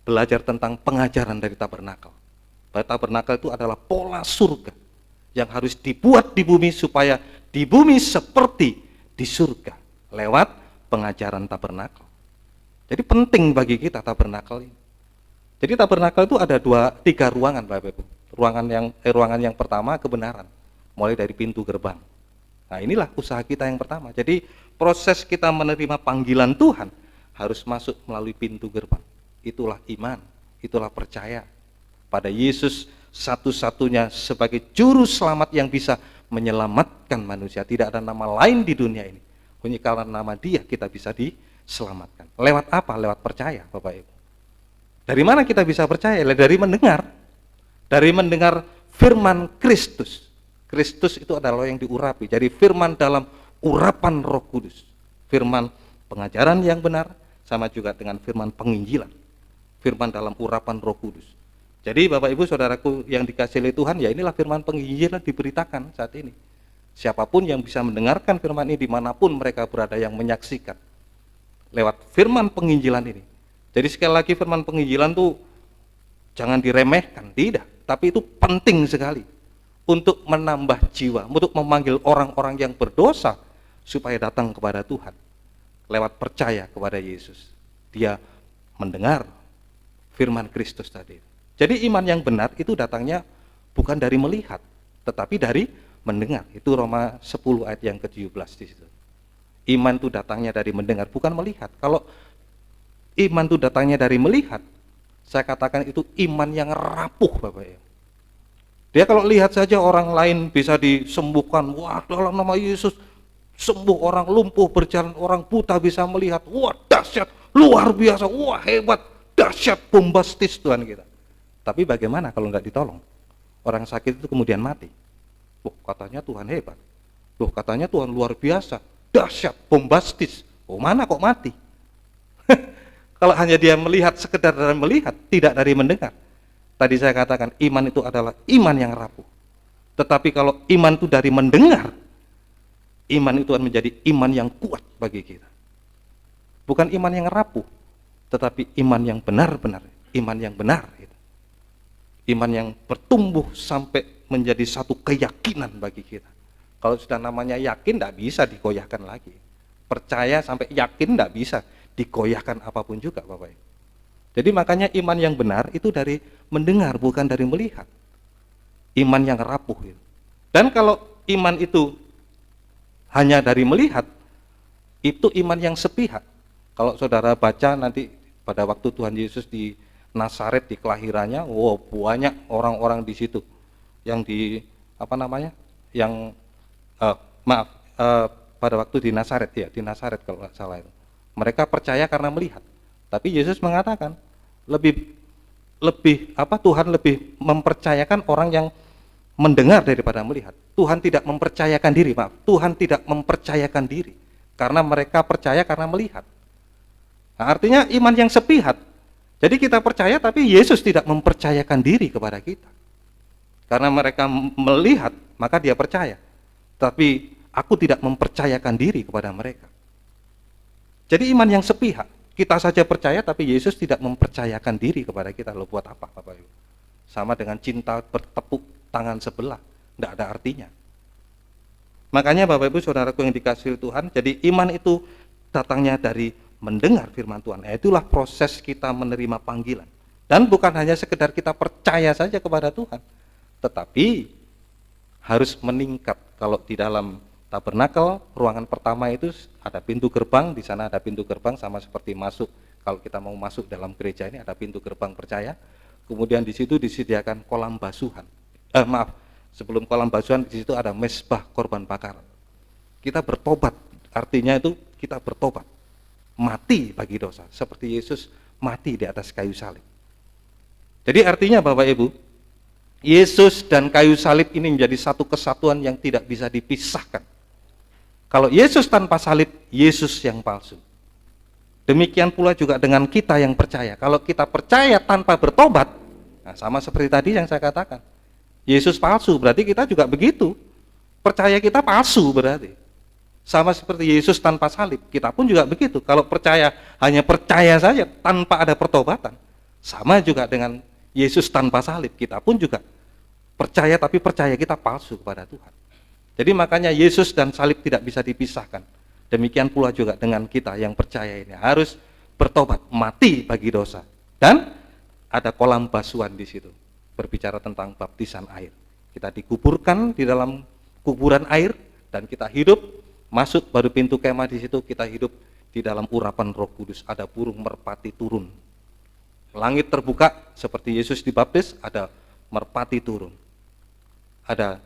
belajar tentang pengajaran dari tabernakel. Bahwa tabernakel itu adalah pola surga yang harus dibuat di bumi supaya di bumi seperti di surga lewat pengajaran tabernakel. Jadi penting bagi kita tabernakel ini. Jadi tabernakel itu ada 3 ruangan Bapak Ibu. Ruangan yang pertama kebenaran, mulai dari pintu gerbang. Nah, inilah usaha kita yang pertama. Jadi proses kita menerima panggilan Tuhan harus masuk melalui pintu gerbang. Itulah iman, itulah percaya pada Yesus satu-satunya sebagai juru selamat yang bisa menyelamatkan manusia. Tidak ada nama lain di dunia ini. Hanya karena nama Dia kita bisa diselamatkan. Lewat apa? Lewat percaya, Bapak Ibu. Dari mana kita bisa percaya? Dari mendengar. Dari mendengar firman Kristus. Kristus itu adalah yang diurapi. Jadi firman dalam urapan Roh Kudus. Firman pengajaran yang benar sama juga dengan firman penginjilan. Firman dalam urapan Roh Kudus. Jadi Bapak Ibu Saudaraku yang dikasihi oleh Tuhan, ya inilah firman penginjilan diberitakan saat ini. Siapapun yang bisa mendengarkan firman ini dimanapun mereka berada yang menyaksikan lewat firman penginjilan ini. Jadi sekali lagi firman penginjilan itu jangan diremehkan, tidak, tapi itu penting sekali untuk menambah jiwa, untuk memanggil orang-orang yang berdosa supaya datang kepada Tuhan lewat percaya kepada Yesus. Dia mendengar firman Kristus tadi. Jadi iman yang benar itu datangnya bukan dari melihat, tetapi dari mendengar. Itu Roma 10 ayat yang ke-17 di situ. Iman itu datangnya dari mendengar, bukan melihat. Kalau iman itu datangnya dari melihat, saya katakan itu iman yang rapuh, Bapak Ibu. Dia kalau lihat saja orang lain bisa disembuhkan, wah dalam nama Yesus sembuh, orang lumpuh berjalan, orang buta bisa melihat, wah dahsyat, luar biasa, wah hebat, dahsyat, bombastis Tuhan kita. Tapi bagaimana kalau nggak ditolong? Orang sakit itu kemudian mati. Loh, katanya Tuhan hebat. Loh, katanya Tuhan luar biasa, dahsyat, bombastis. Oh, mana kok mati? Kalau hanya dia melihat, sekedar dari melihat, tidak dari mendengar. Tadi saya katakan iman itu adalah iman yang rapuh. Tetapi kalau iman itu dari mendengar, iman itu akan menjadi iman yang kuat bagi kita. Bukan iman yang rapuh, tetapi iman yang benar-benar, iman yang benar. Iman yang bertumbuh sampai menjadi satu keyakinan bagi kita. Kalau sudah namanya yakin, tidak bisa dikoyahkan lagi. Percaya sampai yakin tidak bisa dikoyahkan apapun juga, Bapak Ibu. Jadi makanya iman yang benar itu dari mendengar, bukan dari melihat. Iman yang rapuh. Dan kalau iman itu hanya dari melihat, itu iman yang sepihak. Kalau saudara baca nanti pada waktu Tuhan Yesus di Nazaret, di kelahirannya, wow, banyak orang-orang di situ yang pada waktu di Nazaret, ya di Nazaret kalau nggak salah itu, mereka percaya karena melihat. Tapi Yesus mengatakan lebih Tuhan lebih mempercayakan orang yang mendengar daripada melihat. Tuhan tidak mempercayakan diri, Tuhan tidak mempercayakan diri karena mereka percaya karena melihat. Nah, artinya iman yang sepihak. Jadi kita percaya tapi Yesus tidak mempercayakan diri kepada kita. Karena mereka melihat, maka dia percaya. Tapi aku tidak mempercayakan diri kepada mereka. Jadi iman yang sepihak. Kita saja percaya tapi Yesus tidak mempercayakan diri kepada kita. Loh, buat apa Bapak Ibu? Sama dengan cinta bertepuk tangan sebelah, tidak ada artinya. Makanya Bapak Ibu Saudaraku yang dikasihi Tuhan, jadi iman itu datangnya dari mendengar firman Tuhan. Itulah proses kita menerima panggilan. Dan bukan hanya sekedar kita percaya saja kepada Tuhan, tetapi harus meningkat. Kalau di dalam tabernakel, ruangan pertama itu ada pintu gerbang, di sana ada pintu gerbang sama seperti masuk. Kalau kita mau masuk dalam gereja ini ada pintu gerbang percaya. Kemudian di situ disediakan kolam basuhan. Sebelum kolam basuhan di situ ada mezbah korban bakaran. Kita bertobat, artinya itu kita bertobat, mati bagi dosa, seperti Yesus mati di atas kayu salib. Jadi artinya Bapak Ibu, Yesus dan kayu salib ini menjadi satu kesatuan yang tidak bisa dipisahkan. Kalau Yesus tanpa salib, Yesus yang palsu. Demikian pula juga dengan kita yang percaya. Kalau kita percaya tanpa bertobat, nah sama seperti tadi yang saya katakan, Yesus palsu, berarti kita juga begitu. Percaya kita palsu berarti. Sama seperti Yesus tanpa salib, kita pun juga begitu. Kalau percaya, hanya percaya saja tanpa ada pertobatan. Sama juga dengan Yesus tanpa salib, kita pun juga percaya tapi percaya kita palsu kepada Tuhan. Jadi makanya Yesus dan salib tidak bisa dipisahkan. Demikian pula juga dengan kita yang percaya ini harus bertobat, mati bagi dosa. Dan ada kolam basuhan di situ. Berbicara tentang baptisan air. Kita dikuburkan di dalam kuburan air dan kita hidup, masuk baru pintu kemah di situ, kita hidup di dalam urapan Roh Kudus. Ada burung merpati turun. Langit terbuka seperti Yesus dibaptis, ada merpati turun. Ada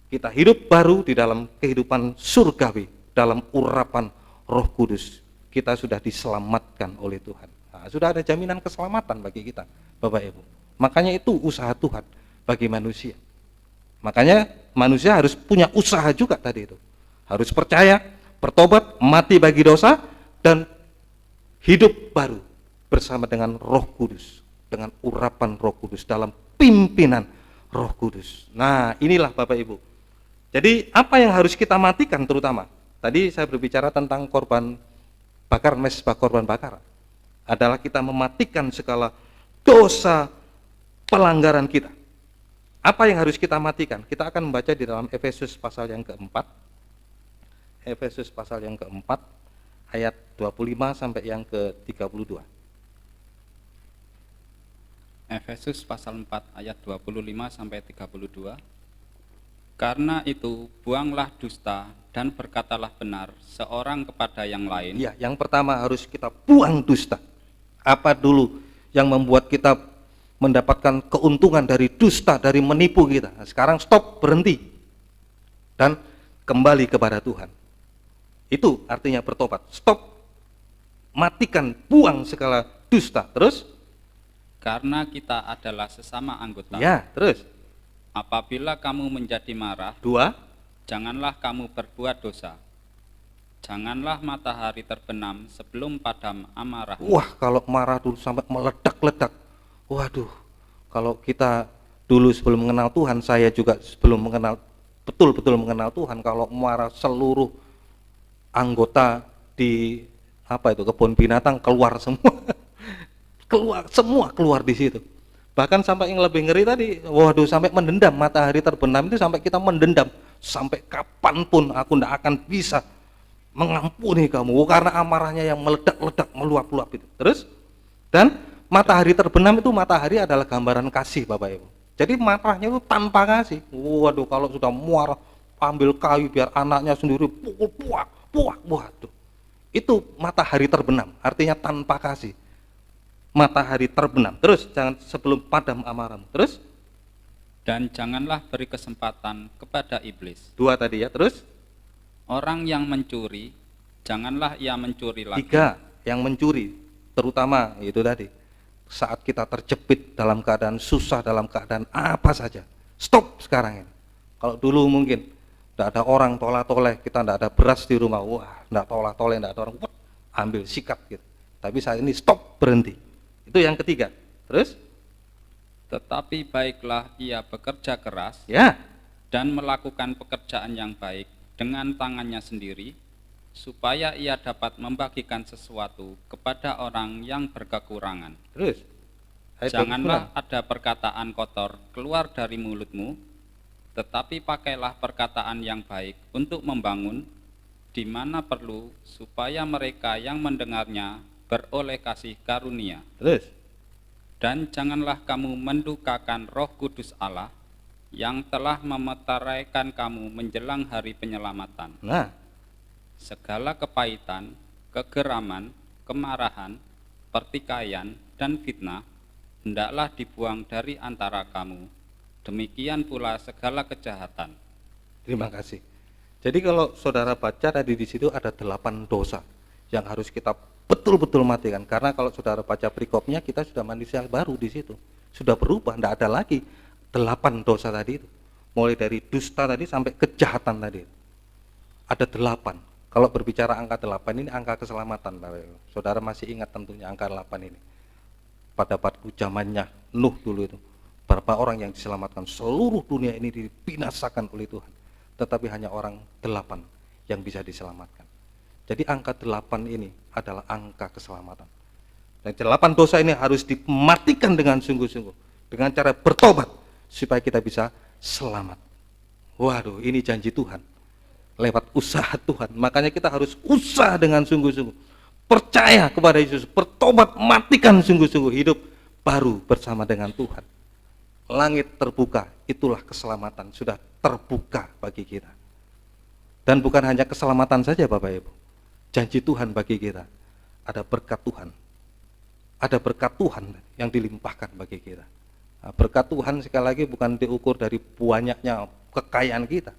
kita hidup baru di dalam kehidupan surgawi, dalam urapan Roh Kudus. Kita sudah diselamatkan oleh Tuhan. Nah, sudah ada jaminan keselamatan bagi kita, Bapak Ibu. Makanya itu usaha Tuhan bagi manusia. Makanya manusia harus punya usaha juga tadi itu. Harus percaya, bertobat, mati bagi dosa, dan hidup baru bersama dengan Roh Kudus, dengan urapan Roh Kudus, dalam pimpinan Roh Kudus. Nah, inilah Bapak Ibu. Jadi apa yang harus kita matikan terutama? Tadi saya berbicara tentang korban bakar, mezbah korban bakar. Adalah kita mematikan segala dosa pelanggaran kita. Apa yang harus kita matikan? Kita akan membaca di dalam Efesus pasal yang keempat. Efesus pasal yang keempat, ayat 25 sampai yang ke-32. Efesus pasal 4 ayat 25 sampai 32. Karena itu buanglah dusta dan berkatalah benar seorang kepada yang lain. Ya, yang pertama harus kita buang dusta. Apa dulu yang membuat kita mendapatkan keuntungan dari dusta, dari menipu kita? Nah, sekarang stop, berhenti, dan kembali kepada Tuhan. Itu artinya bertobat. Stop, matikan, buang segala dusta. Terus? Karena kita adalah sesama anggota. Ya, terus? Apabila kamu menjadi marah, Dua? janganlah kamu berbuat dosa. Janganlah matahari terbenam sebelum padam amarah. Wah, kalau marah dulu sampai meledak-ledak. Waduh, kalau kita dulu sebelum mengenal Tuhan, saya juga sebelum mengenal, betul-betul mengenal Tuhan, kalau marah seluruh anggota di kebun binatang keluar semua. keluar di situ. Bahkan sampai yang lebih ngeri tadi, waduh, sampai mendendam, matahari terbenam itu sampai kita mendendam, sampai kapanpun aku tidak akan bisa mengampuni kamu, karena amarahnya yang meledak-ledak, meluap-luap itu. Terus, dan matahari terbenam itu, matahari adalah gambaran kasih Bapak Ibu. Jadi marahnya itu tanpa kasih. Waduh, kalau sudah marah, ambil kayu biar anaknya sendiri pukul, puak, waduh. Itu matahari terbenam, artinya tanpa kasih. Matahari terbenam. Terus jangan sebelum padam amarahmu. Terus? Dan janganlah beri kesempatan kepada iblis. Dua tadi ya. Terus? Orang yang mencuri, janganlah ia mencuri lagi. Tiga, yang mencuri, terutama itu tadi. saat kita terjepit dalam keadaan susah, dalam keadaan apa saja. Stop sekarang ini. Kalau dulu mungkin tidak ada orang tolah-toleh, kita tidak ada beras di rumah, wah tidak tolah-toleh, tidak ada orang, ambil sikat gitu. Tapi saat ini stop, berhenti. Itu yang ketiga. Terus? Tetapi baiklah ia bekerja keras Ya, dan melakukan pekerjaan yang baik dengan tangannya sendiri, supaya ia dapat membagikan sesuatu kepada orang yang berkekurangan. terus. Ayat Janganlah ada perkataan kotor keluar dari mulutmu, tetapi pakailah perkataan yang baik untuk membangun di mana perlu, supaya mereka yang mendengarnya beroleh kasih karunia. 26. Terus. Dan janganlah kamu mendukakan Roh Kudus Allah yang telah memeteraikan kamu menjelang hari penyelamatan. Nah, Segala kepahitan, kegeraman, kemarahan, pertikaian, dan fitnah hendaklah dibuang dari antara kamu. Demikian pula segala kejahatan. terima kasih. Jadi kalau saudara baca tadi di situ ada 8 dosa yang harus kita betul-betul matikan. Karena kalau saudara baca perikopnya, kita sudah manusia baru di situ. Sudah berubah, tidak ada lagi 8 dosa tadi itu. Mulai dari dusta tadi sampai kejahatan tadi. Ada 8. Kalau berbicara angka 8 ini angka keselamatan, Bapak Ibu. Saudara masih ingat tentunya angka 8 ini. Pada waktu zamannya Nuh dulu itu, berapa orang yang diselamatkan, seluruh dunia ini dibinasakan oleh Tuhan. Tetapi hanya orang 8 yang bisa diselamatkan. Jadi angka 8 ini adalah angka keselamatan. Dan 8 dosa ini harus dimatikan dengan sungguh-sungguh, dengan cara bertobat supaya kita bisa selamat. Waduh, ini janji Tuhan lewat usaha Tuhan. Makanya kita harus usaha dengan sungguh-sungguh, percaya kepada Yesus, bertobat, matikan sungguh-sungguh, hidup baru bersama dengan Tuhan. Langit terbuka, itulah keselamatan, sudah terbuka bagi kita. Dan bukan hanya keselamatan saja Bapak Ibu, janji Tuhan bagi kita, ada berkat Tuhan. Ada berkat Tuhan yang dilimpahkan bagi kita. Nah, berkat Tuhan sekali lagi bukan diukur dari banyaknya kekayaan kita,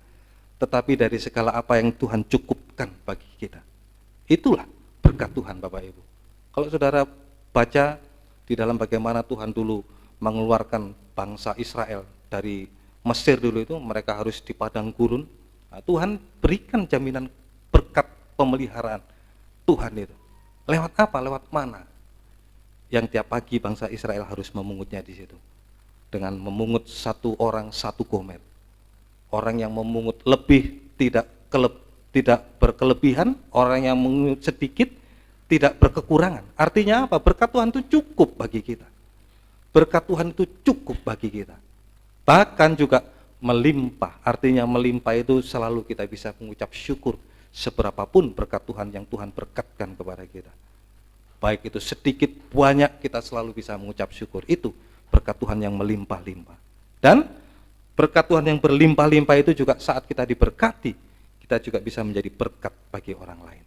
tetapi dari segala apa yang Tuhan cukupkan bagi kita. Itulah berkat Tuhan Bapak Ibu. Kalau saudara baca di dalam bagaimana Tuhan dulu mengeluarkan bangsa Israel dari Mesir dulu itu, mereka harus di padang gurun. Nah, Tuhan berikan jaminan berkat pemeliharaan Tuhan itu. Lewat apa? Lewat mana? Yang tiap pagi bangsa Israel harus memungutnya di situ. Dengan memungut satu orang satu gomer. Orang yang memungut lebih tidak berkelebihan, orang yang memungut sedikit tidak berkekurangan. Artinya apa? Berkat Tuhan itu cukup bagi kita. Berkat Tuhan itu cukup bagi kita. Bahkan juga melimpah. Artinya melimpah itu selalu kita bisa mengucap syukur seberapapun berkat Tuhan yang Tuhan berkatkan kepada kita. Baik itu sedikit, banyak, kita selalu bisa mengucap syukur. Itu berkat Tuhan yang melimpah-limpah. Dan berkat Tuhan yang berlimpah-limpah itu juga saat kita diberkati, kita juga bisa menjadi berkat bagi orang lain.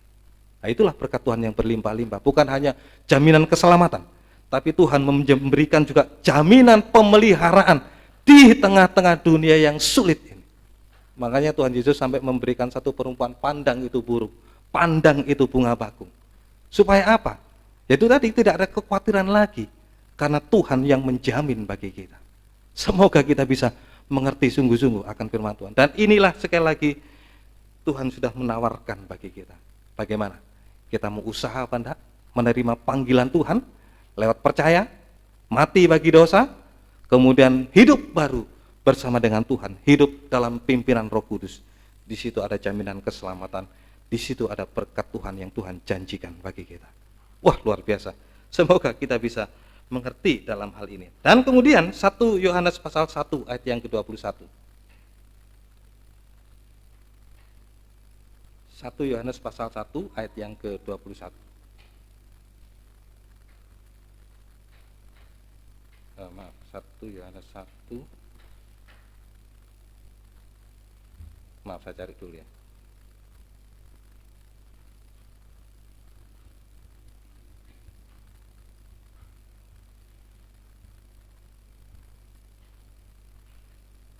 Nah, itulah berkat Tuhan yang berlimpah-limpah. Bukan hanya jaminan keselamatan, tapi Tuhan memberikan juga jaminan pemeliharaan di tengah-tengah dunia yang sulit ini. Makanya Tuhan Yesus sampai memberikan satu perumpamaan, pandang itu burung, pandang itu bunga bakung. Supaya apa? Yaitu tadi tidak ada kekhawatiran lagi, karena Tuhan yang menjamin bagi kita. Semoga kita bisa mengerti sungguh-sungguh akan firman Tuhan. Dan inilah sekali lagi Tuhan sudah menawarkan bagi kita. Bagaimana? Kita mau usaha apa enggak? Menerima panggilan Tuhan lewat percaya, mati bagi dosa, kemudian hidup baru bersama dengan Tuhan, hidup dalam pimpinan Roh Kudus. Di situ ada jaminan keselamatan, di situ ada berkat Tuhan yang Tuhan janjikan bagi kita. Wah, luar biasa. Semoga kita bisa mengerti dalam hal ini. Dan kemudian 1 Yohanes pasal 1 ayat yang ke-21. 1 Yohanes pasal 1 ayat yang ke-21. Maaf, 1 Yohanes 1. Maaf, saya cari dulu ya.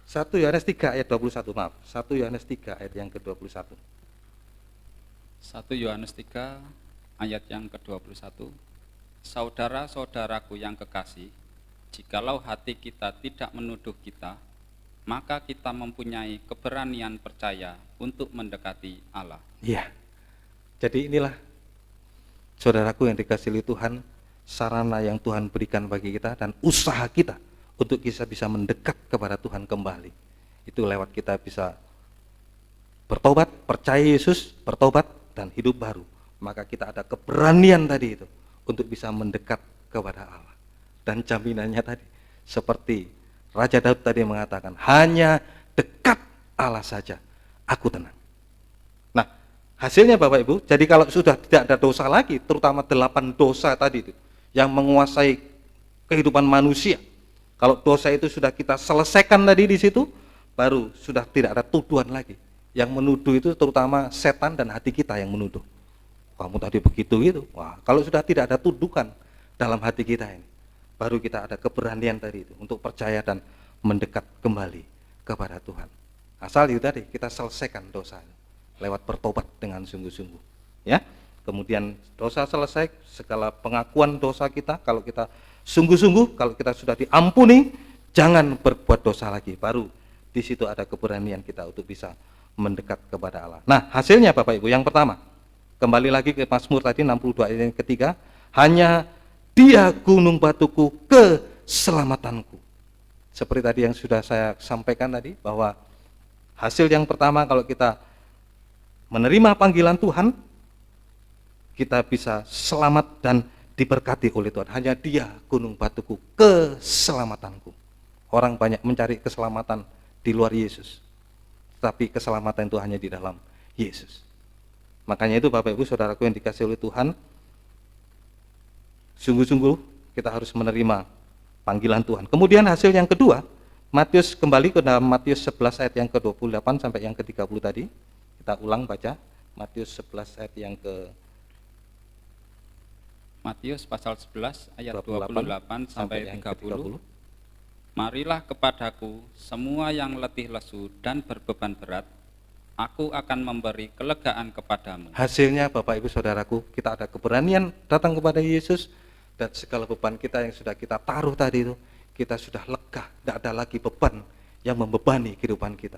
Satu Yohanes 3 ayat 21, maaf. 1 Yohanes 3 ayat yang ke-21. 1 Yohanes 3 ayat yang ke-21. Saudara-saudaraku yang kekasih, jikalau hati kita tidak menuduh kita, maka kita mempunyai keberanian percaya untuk mendekati Allah. Iya. Jadi inilah saudaraku yang dikasihi Tuhan, sarana yang Tuhan berikan bagi kita dan usaha kita untuk kita bisa mendekat kepada Tuhan kembali. Itu lewat kita bisa bertobat, percaya Yesus, bertobat dan hidup baru. Maka kita ada keberanian tadi itu untuk bisa mendekat kepada Allah. Dan jaminannya tadi seperti Raja Daud tadi mengatakan, hanya dekat Allah saja aku tenang. Nah, hasilnya Bapak Ibu, jadi kalau sudah tidak ada dosa lagi, terutama 8 dosa tadi itu yang menguasai kehidupan manusia. Kalau dosa itu sudah kita selesaikan tadi di situ, baru sudah tidak ada tuduhan lagi. Yang menuduh itu terutama setan dan hati kita yang menuduh. Kamu tadi begitu gitu. Wah, kalau sudah tidak ada tuduhan dalam hati kita ini, baru kita ada keberanian tadi itu untuk percaya dan mendekat kembali kepada Tuhan. Asal itu tadi kita selesaikan dosa lewat bertobat dengan sungguh-sungguh. Ya. Kemudian dosa selesai, segala pengakuan dosa kita, kalau kita sungguh-sungguh, kalau kita sudah diampuni, jangan berbuat dosa lagi. Baru di situ ada keberanian kita untuk bisa mendekat kepada Allah. Nah, hasilnya Bapak Ibu, yang pertama, kembali lagi ke Mazmur tadi 62 ayat yang ketiga, hanya Dia gunung batuku, keselamatanku. Seperti tadi yang sudah saya sampaikan tadi, bahwa hasil yang pertama kalau kita menerima panggilan Tuhan, kita bisa selamat dan diberkati oleh Tuhan. Hanya Dia gunung batuku, keselamatanku. Orang banyak mencari keselamatan di luar Yesus, tapi keselamatan itu hanya di dalam Yesus. Makanya itu Bapak Ibu Saudaraku yang dikasihi oleh Tuhan, sungguh-sungguh kita harus menerima panggilan Tuhan. Kemudian hasil yang kedua, Matius, kembali ke dalam Matius 11 ayat yang ke-28 sampai yang ke-30 tadi. Kita ulang baca Matius 11 ayat yang ke Matius pasal 11 ayat 28 28 sampai 30. Marilah kepadaku semua yang letih lesu dan berbeban berat, aku akan memberi kelegaan kepadamu. Hasilnya Bapak Ibu Saudaraku, kita ada keberanian datang kepada Yesus, dan segala beban kita yang sudah kita taruh tadi itu, kita sudah lega, tidak ada lagi beban yang membebani kehidupan kita.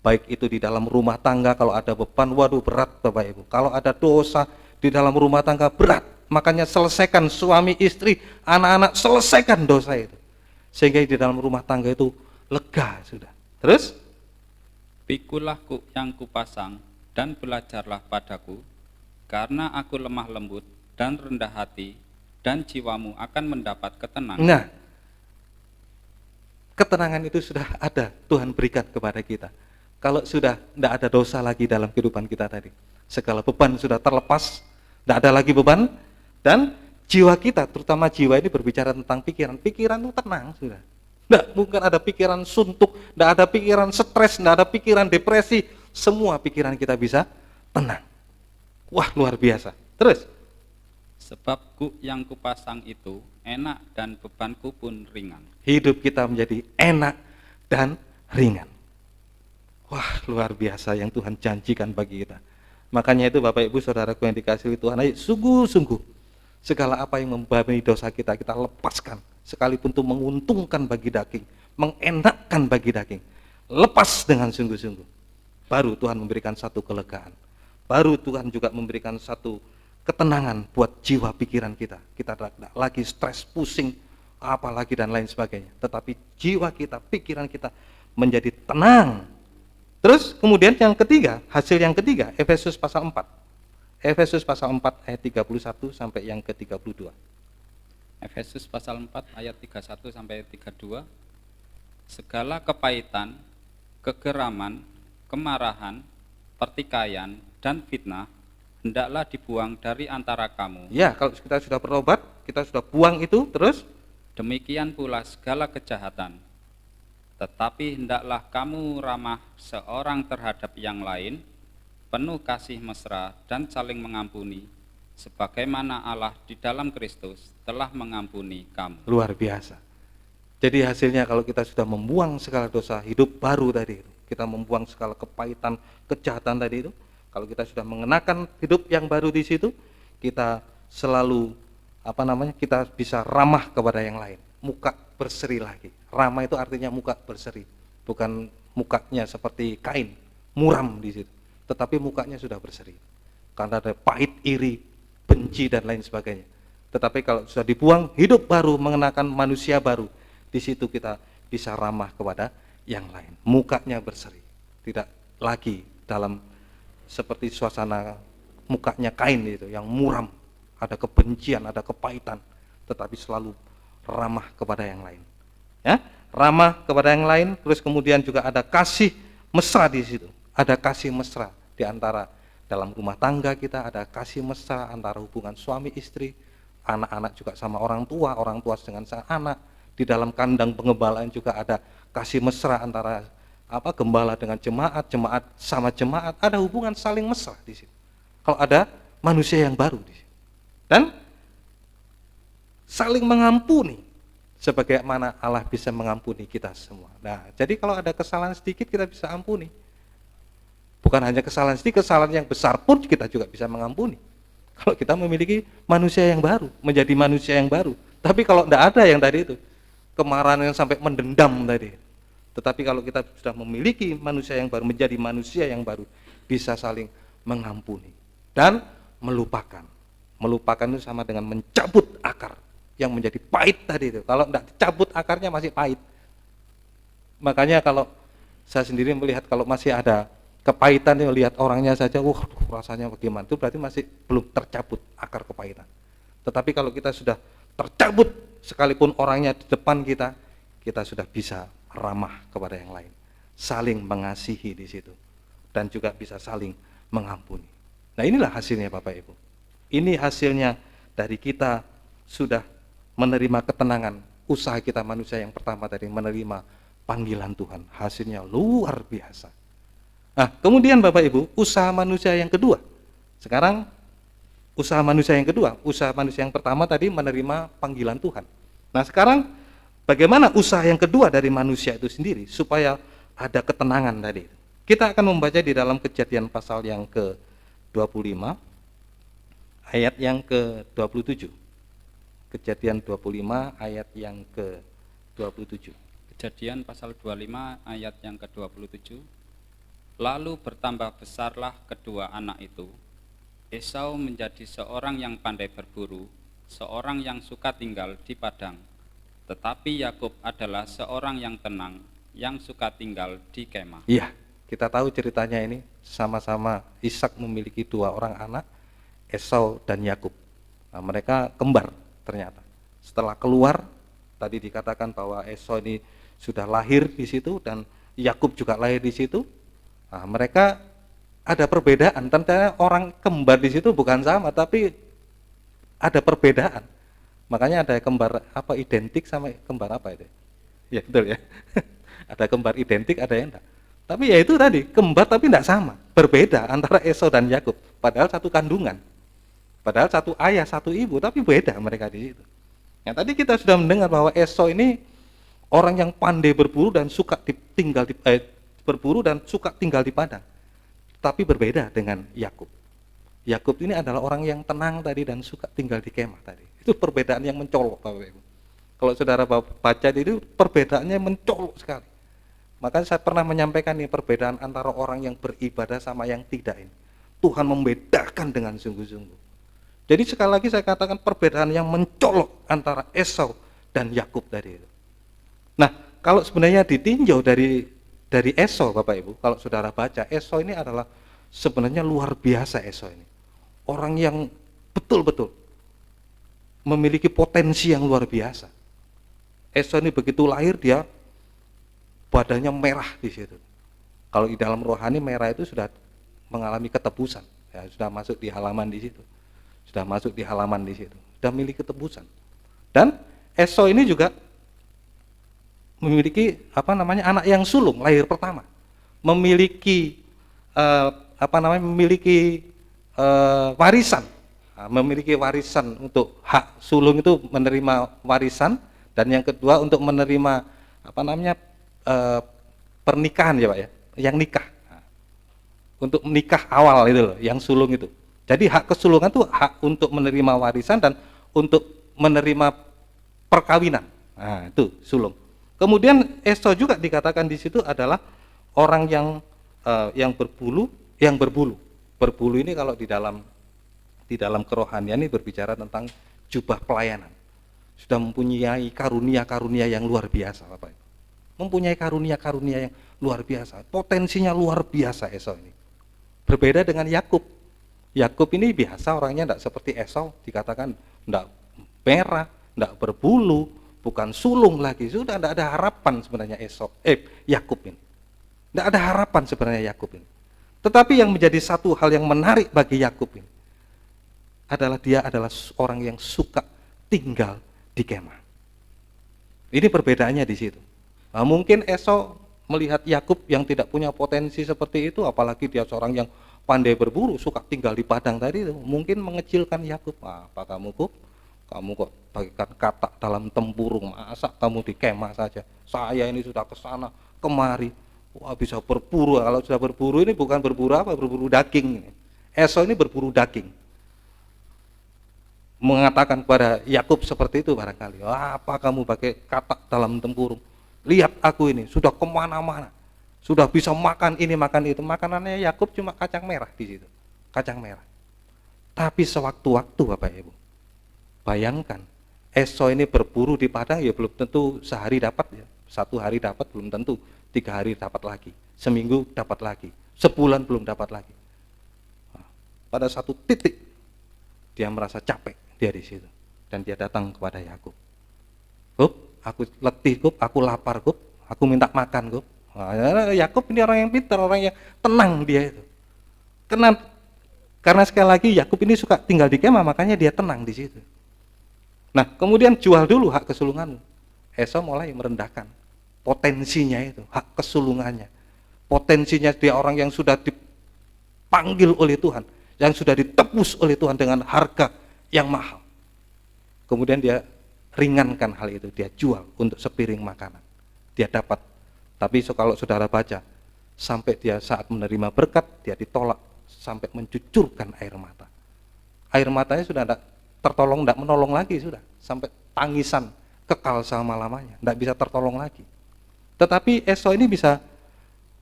Baik itu di dalam rumah tangga, kalau ada beban, waduh berat Bapak Ibu. Kalau ada dosa di dalam rumah tangga, berat. Makanya selesaikan suami istri, anak-anak, selesaikan dosa itu. Sehingga di dalam rumah tangga itu lega sudah. Terus? Pikulah yang kupasang dan belajarlah padaku, karena aku lemah lembut dan rendah hati, dan jiwamu akan mendapat ketenangan. Nah, ketenangan itu sudah ada, Tuhan berikan kepada kita. Kalau sudah tidak ada dosa lagi dalam kehidupan kita tadi, segala beban sudah terlepas, tidak ada lagi beban, dan jiwa kita, terutama jiwa ini berbicara tentang pikiran itu tenang sudah. Tidak mungkin ada pikiran suntuk, tidak ada pikiran stres, tidak ada pikiran depresi, semua pikiran kita bisa tenang. Wah, luar biasa. Terus? Sebab yang kupasang itu enak dan bebanku pun ringan. Hidup kita menjadi enak dan ringan. Wah, luar biasa yang Tuhan janjikan bagi kita. Makanya itu Bapak Ibu Saudaraku yang dikasihi Tuhan, ayo sungguh-sungguh segala apa yang membebani dosa kita, kita lepaskan. Sekalipun itu menguntungkan bagi daging, mengenakkan bagi daging, lepas dengan sungguh-sungguh. Baru Tuhan memberikan satu kelegaan. Baru Tuhan juga memberikan satu ketenangan buat jiwa pikiran kita. Kita tidak lagi stres, pusing, apalagi dan lain sebagainya. Tetapi jiwa kita, pikiran kita menjadi tenang. Terus kemudian yang ketiga, hasil yang ketiga, Efesus pasal 4. Efesus pasal 4 ayat 31 sampai yang ke-32. Efesus pasal 4 ayat 31 sampai 32. Segala kepahitan, kegeraman, kemarahan, pertikaian, dan fitnah hendaklah dibuang dari antara kamu. Ya, kalau kita sudah bertobat, kita sudah buang itu, terus Demikian pula segala kejahatan. Tetapi hendaklah kamu ramah seorang terhadap yang lain, penuh kasih mesra dan saling mengampuni, sebagaimana Allah di dalam Kristus telah mengampuni kamu. luar biasa. Jadi hasilnya kalau kita sudah membuang segala dosa, hidup baru tadi itu, kita membuang segala kepahitan, kejahatan tadi itu, kalau kita sudah mengenakan hidup yang baru di situ, kita selalu kita bisa ramah kepada yang lain, muka berseri lagi. Ramah itu artinya muka berseri, bukan mukanya seperti Kain, muram di situ, tetapi mukanya sudah berseri. Karena ada pahit, iri, benci dan lain sebagainya. Tetapi kalau sudah dibuang, hidup baru, mengenakan manusia baru, di situ kita bisa ramah kepada yang lain. Mukanya berseri, tidak lagi dalam seperti suasana mukanya Kain itu yang muram, ada kebencian, ada kepahitan, tetapi selalu ramah kepada yang lain. Ya, ramah kepada yang lain, terus kemudian juga ada kasih mesra di situ. Ada kasih mesra di antara dalam rumah tangga kita, ada kasih mesra antara hubungan suami istri, anak-anak juga sama orang tua dengan sang anak. Di dalam kandang pengembalaan juga ada kasih mesra antara gembala dengan jemaat, jemaat sama jemaat, ada hubungan saling mesra di situ. Kalau ada manusia yang baru di situ. Dan saling mengampuni sebagaimana Allah bisa mengampuni kita semua. Nah, jadi kalau ada kesalahan sedikit kita bisa ampuni. Bukan hanya kesalahan sedikit, kesalahan yang besar pun kita juga bisa mengampuni. Kalau kita memiliki manusia yang baru, menjadi manusia yang baru. Tapi kalau tidak ada yang tadi itu, kemarahan yang sampai mendendam tadi. Tetapi kalau kita sudah memiliki manusia yang baru, menjadi manusia yang baru, bisa saling mengampuni dan melupakan. Melupakan itu sama dengan mencabut akar yang menjadi pahit tadi itu. Kalau tidak dicabut akarnya masih pahit. Makanya kalau saya sendiri melihat kalau masih ada kepahitan, lihat orangnya saja, rasanya bagaimana, itu berarti masih belum tercabut akar kepahitan. Tetapi kalau kita sudah tercabut, sekalipun orangnya di depan kita, kita sudah bisa ramah kepada yang lain, saling mengasihi di situ, dan juga bisa saling mengampuni. Nah, inilah hasilnya Bapak Ibu. Ini hasilnya dari kita sudah menerima ketenangan, usaha kita manusia yang pertama tadi menerima panggilan Tuhan. Hasilnya luar biasa. Nah, kemudian Bapak Ibu, usaha manusia yang kedua. Sekarang usaha manusia yang kedua, usaha manusia yang pertama tadi menerima panggilan Tuhan. Nah, sekarang bagaimana usaha yang kedua dari manusia itu sendiri supaya ada ketenangan tadi. Kita akan membaca di dalam Kejadian pasal yang ke-25 ayat yang ke-27. Kejadian 25 ayat yang ke-27. Kejadian pasal 25 ayat yang ke-27. Lalu bertambah besarlah kedua anak itu. Esau menjadi seorang yang pandai berburu, seorang yang suka tinggal di padang. Tetapi Yakub adalah seorang yang tenang, yang suka tinggal di kemah. Iya, kita tahu ceritanya ini, sama-sama Ishak memiliki dua orang anak, Esau dan Yakub. Nah, mereka kembar ternyata. Setelah keluar, tadi dikatakan bahwa Esau ini sudah lahir di situ dan Yakub juga lahir di situ. Nah, mereka ada perbedaan. Ternyata orang kembar di situ bukan sama, tapi ada perbedaan. Makanya ada kembar identik sama kembar apa itu? Ya betul ya. Ada kembar identik, ada yang enggak. Tapi ya itu tadi, kembar tapi enggak sama. Berbeda antara Esau dan Yakub. Padahal satu kandungan. Padahal satu ayah, satu ibu, tapi beda mereka di situ. Nah, tadi kita sudah mendengar bahwa Esau ini orang yang pandai berburu dan suka berburu dan suka tinggal di padang. Tapi berbeda dengan Yakub. Yakub ini adalah orang yang tenang tadi dan suka tinggal di kemah tadi. Itu perbedaan yang mencolok Bapak Ibu. Kalau saudara baca itu perbedaannya mencolok sekali. Makanya saya pernah menyampaikan nih perbedaan antara orang yang beribadah sama yang tidak ini. Tuhan membedakan dengan sungguh-sungguh. Jadi sekali lagi saya katakan perbedaan yang mencolok antara Esau dan Yakub tadi itu. Nah, kalau sebenarnya ditinjau dari Esau Bapak Ibu, kalau saudara baca, Esau ini adalah sebenarnya luar biasa Esau ini. Orang yang betul-betul memiliki potensi yang luar biasa. Esau ini begitu lahir dia badannya merah di situ. Kalau di dalam rohani merah itu sudah mengalami ketebusan, ya, sudah masuk di halaman di situ. Sudah masuk di halaman di situ. Sudah memiliki ketebusan. Dan Esau ini juga memiliki anak yang sulung, lahir pertama. Memiliki warisan. Nah, memiliki warisan untuk hak sulung itu menerima warisan, dan yang kedua untuk menerima pernikahan ya Pak ya, yang nikah. Nah, untuk menikah awal itu loh, yang sulung itu. Jadi hak kesulungan itu hak untuk menerima warisan, dan untuk menerima perkawinan. Nah, itu sulung. Kemudian Esau juga dikatakan di situ adalah orang yang berbulu. Berbulu ini kalau di dalam kerohanian ini berbicara tentang jubah pelayanan. Sudah mempunyai karunia-karunia yang luar biasa, Bapak Ibu. Mempunyai karunia-karunia yang luar biasa. Potensinya luar biasa Esau ini. Berbeda dengan Yakub. Yakub ini biasa orangnya tidak seperti Esau, dikatakan tidak merah, tidak berbulu, bukan sulung lagi. Sudah tidak ada harapan sebenarnya Yakub ini. Tidak ada harapan sebenarnya Yakub ini. Tetapi yang menjadi satu hal yang menarik bagi Yakub ini adalah dia adalah orang yang suka tinggal di kemah. Ini perbedaannya di situ. Nah, mungkin Esau melihat Yakub yang tidak punya potensi seperti itu, apalagi dia seorang yang pandai berburu, suka tinggal di padang tadi itu, mungkin mengecilkan Yakub. Apa kamu kok? Kamu kok bagikan katak dalam tempurung, masa kamu di kemah saja? Saya ini sudah ke sana kemari. Wah, bisa berburu. Kalau sudah berburu ini bukan berburu apa? Berburu daging. Esau ini berburu daging. Mengatakan kepada Yakub seperti itu barangkali. Wah, apa kamu pakai katak dalam tempurung? Lihat aku ini sudah kemana-mana, sudah bisa makan ini makan itu. Makanannya Yakub cuma kacang merah di situ, kacang merah. Tapi sewaktu-waktu Bapak Ibu, bayangkan Esau ini berburu di padang ya belum tentu sehari dapat ya, 1 hari dapat belum tentu, 3 hari dapat lagi, seminggu dapat lagi, sebulan belum dapat lagi. Nah, pada satu titik dia merasa capek dia di situ dan dia datang kepada Yakub. Aku letih, aku lapar, aku minta makan, Nah, Yakub ini orang yang pintar, orang yang tenang dia itu. Karena sekali lagi Yakub ini suka tinggal di kemah, makanya dia tenang di situ. Nah, kemudian jual dulu hak kesulunganmu. Esau mulai merendahkan potensinya itu, hak kesulungannya. Potensinya dia orang yang sudah dipanggil oleh Tuhan, yang sudah ditebus oleh Tuhan dengan harga yang mahal. Kemudian dia ringankan hal itu, dia jual untuk sepiring makanan. Dia dapat. Tapi kalau saudara baca, sampai dia saat menerima berkat, dia ditolak sampai mencucurkan air mata. Air matanya sudah tidak tertolong, tidak menolong lagi sudah, sampai tangisan kekal selama-lamanya, tidak bisa tertolong lagi. Tetapi Esau ini bisa,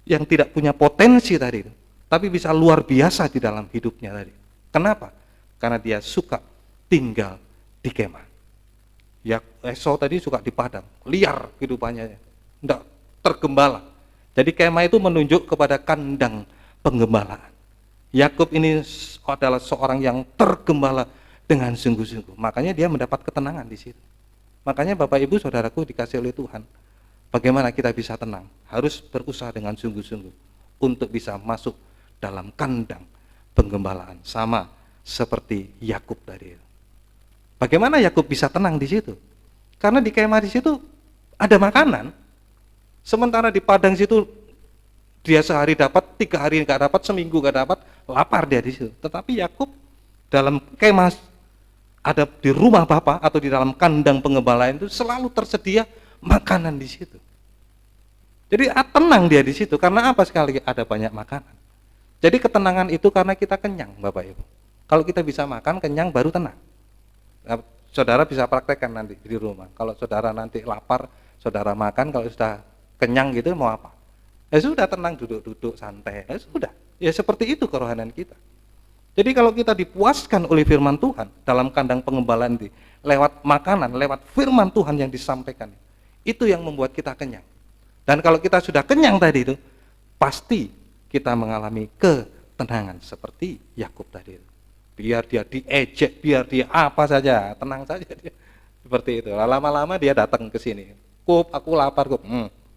yang tidak punya potensi tadi itu, tapi bisa luar biasa di dalam hidupnya tadi. Kenapa? Karena dia suka tinggal di kemah. Ya, Esau tadi suka di padang, liar kehidupannya, tidak tergembala. Jadi kemah itu menunjuk kepada kandang penggembalaan. Yakub ini adalah seorang yang tergembala dengan sungguh-sungguh. Makanya dia mendapat ketenangan di situ. Makanya Bapak Ibu Saudaraku dikasih oleh Tuhan, bagaimana kita bisa tenang? Harus berusaha dengan sungguh-sungguh untuk bisa masuk dalam kandang penggembalaan, sama seperti Yakub tadi. Bagaimana Yakub bisa tenang di situ? Karena di kemah di situ ada makanan. Sementara di padang situ dia sehari dapat, 3 hari nggak dapat, seminggu nggak dapat, lapar dia di situ. Tetapi Yakub dalam kemah, ada di rumah Bapa atau di dalam kandang penggembalaan itu selalu tersedia makanan di situ. Jadi tenang dia di situ. Karena apa? Sekali ada banyak makanan. Jadi ketenangan itu karena kita kenyang, Bapak Ibu. Kalau kita bisa makan kenyang baru tenang. Nah, saudara bisa praktekkan nanti di rumah. Kalau saudara nanti lapar, saudara makan, kalau sudah kenyang gitu mau apa? Ya sudah, tenang, duduk-duduk santai. Ya sudah. Ya seperti itu kerohanian kita. Jadi kalau kita dipuaskan oleh firman Tuhan dalam kandang penggembalaan lewat makanan, lewat firman Tuhan yang disampaikan, itu yang membuat kita kenyang. Dan kalau kita sudah kenyang tadi itu, pasti kita mengalami ketenangan seperti Yakub tadi itu. Biar dia diejek, biar dia apa saja, tenang saja dia. Seperti itu. Lama-lama dia datang ke sini. Aku lapar,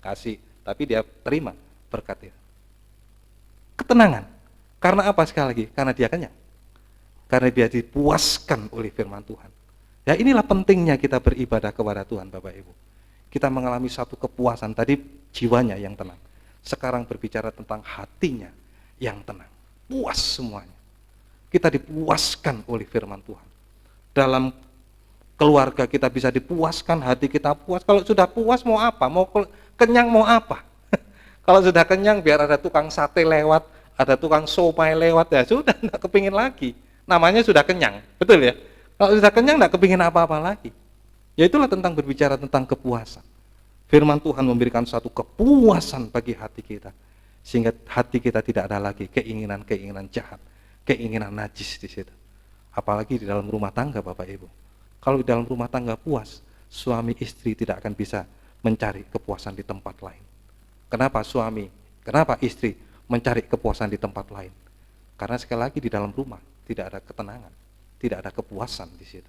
kasih. Tapi dia terima berkat itu. Ketenangan. Karena apa sekali lagi? Karena dia kenyang. Karena dia dipuaskan oleh firman Tuhan. Ya, inilah pentingnya kita beribadah kepada Tuhan, Bapak Ibu. Kita mengalami satu kepuasan. Tadi jiwanya yang tenang. Sekarang berbicara tentang hatinya yang tenang. Puas semuanya. Kita dipuaskan oleh firman Tuhan. Dalam keluarga kita bisa dipuaskan, hati kita puas. Kalau sudah puas mau apa? Mau kenyang mau apa? Kalau sudah kenyang biar ada tukang sate lewat, ada tukang somai lewat, ya sudah, tidak kepingin lagi. Namanya sudah kenyang, betul ya? Kalau sudah kenyang enggak kepingin apa-apa lagi. Ya itulah tentang berbicara tentang kepuasan. Firman Tuhan memberikan satu kepuasan bagi hati kita, sehingga hati kita tidak ada lagi keinginan-keinginan jahat, keinginan najis di situ. Apalagi di dalam rumah tangga, Bapak Ibu. Kalau di dalam rumah tangga puas, suami istri tidak akan bisa mencari kepuasan di tempat lain. Kenapa istri mencari kepuasan di tempat lain? Karena sekali lagi di dalam rumah tidak ada ketenangan, tidak ada kepuasan di situ.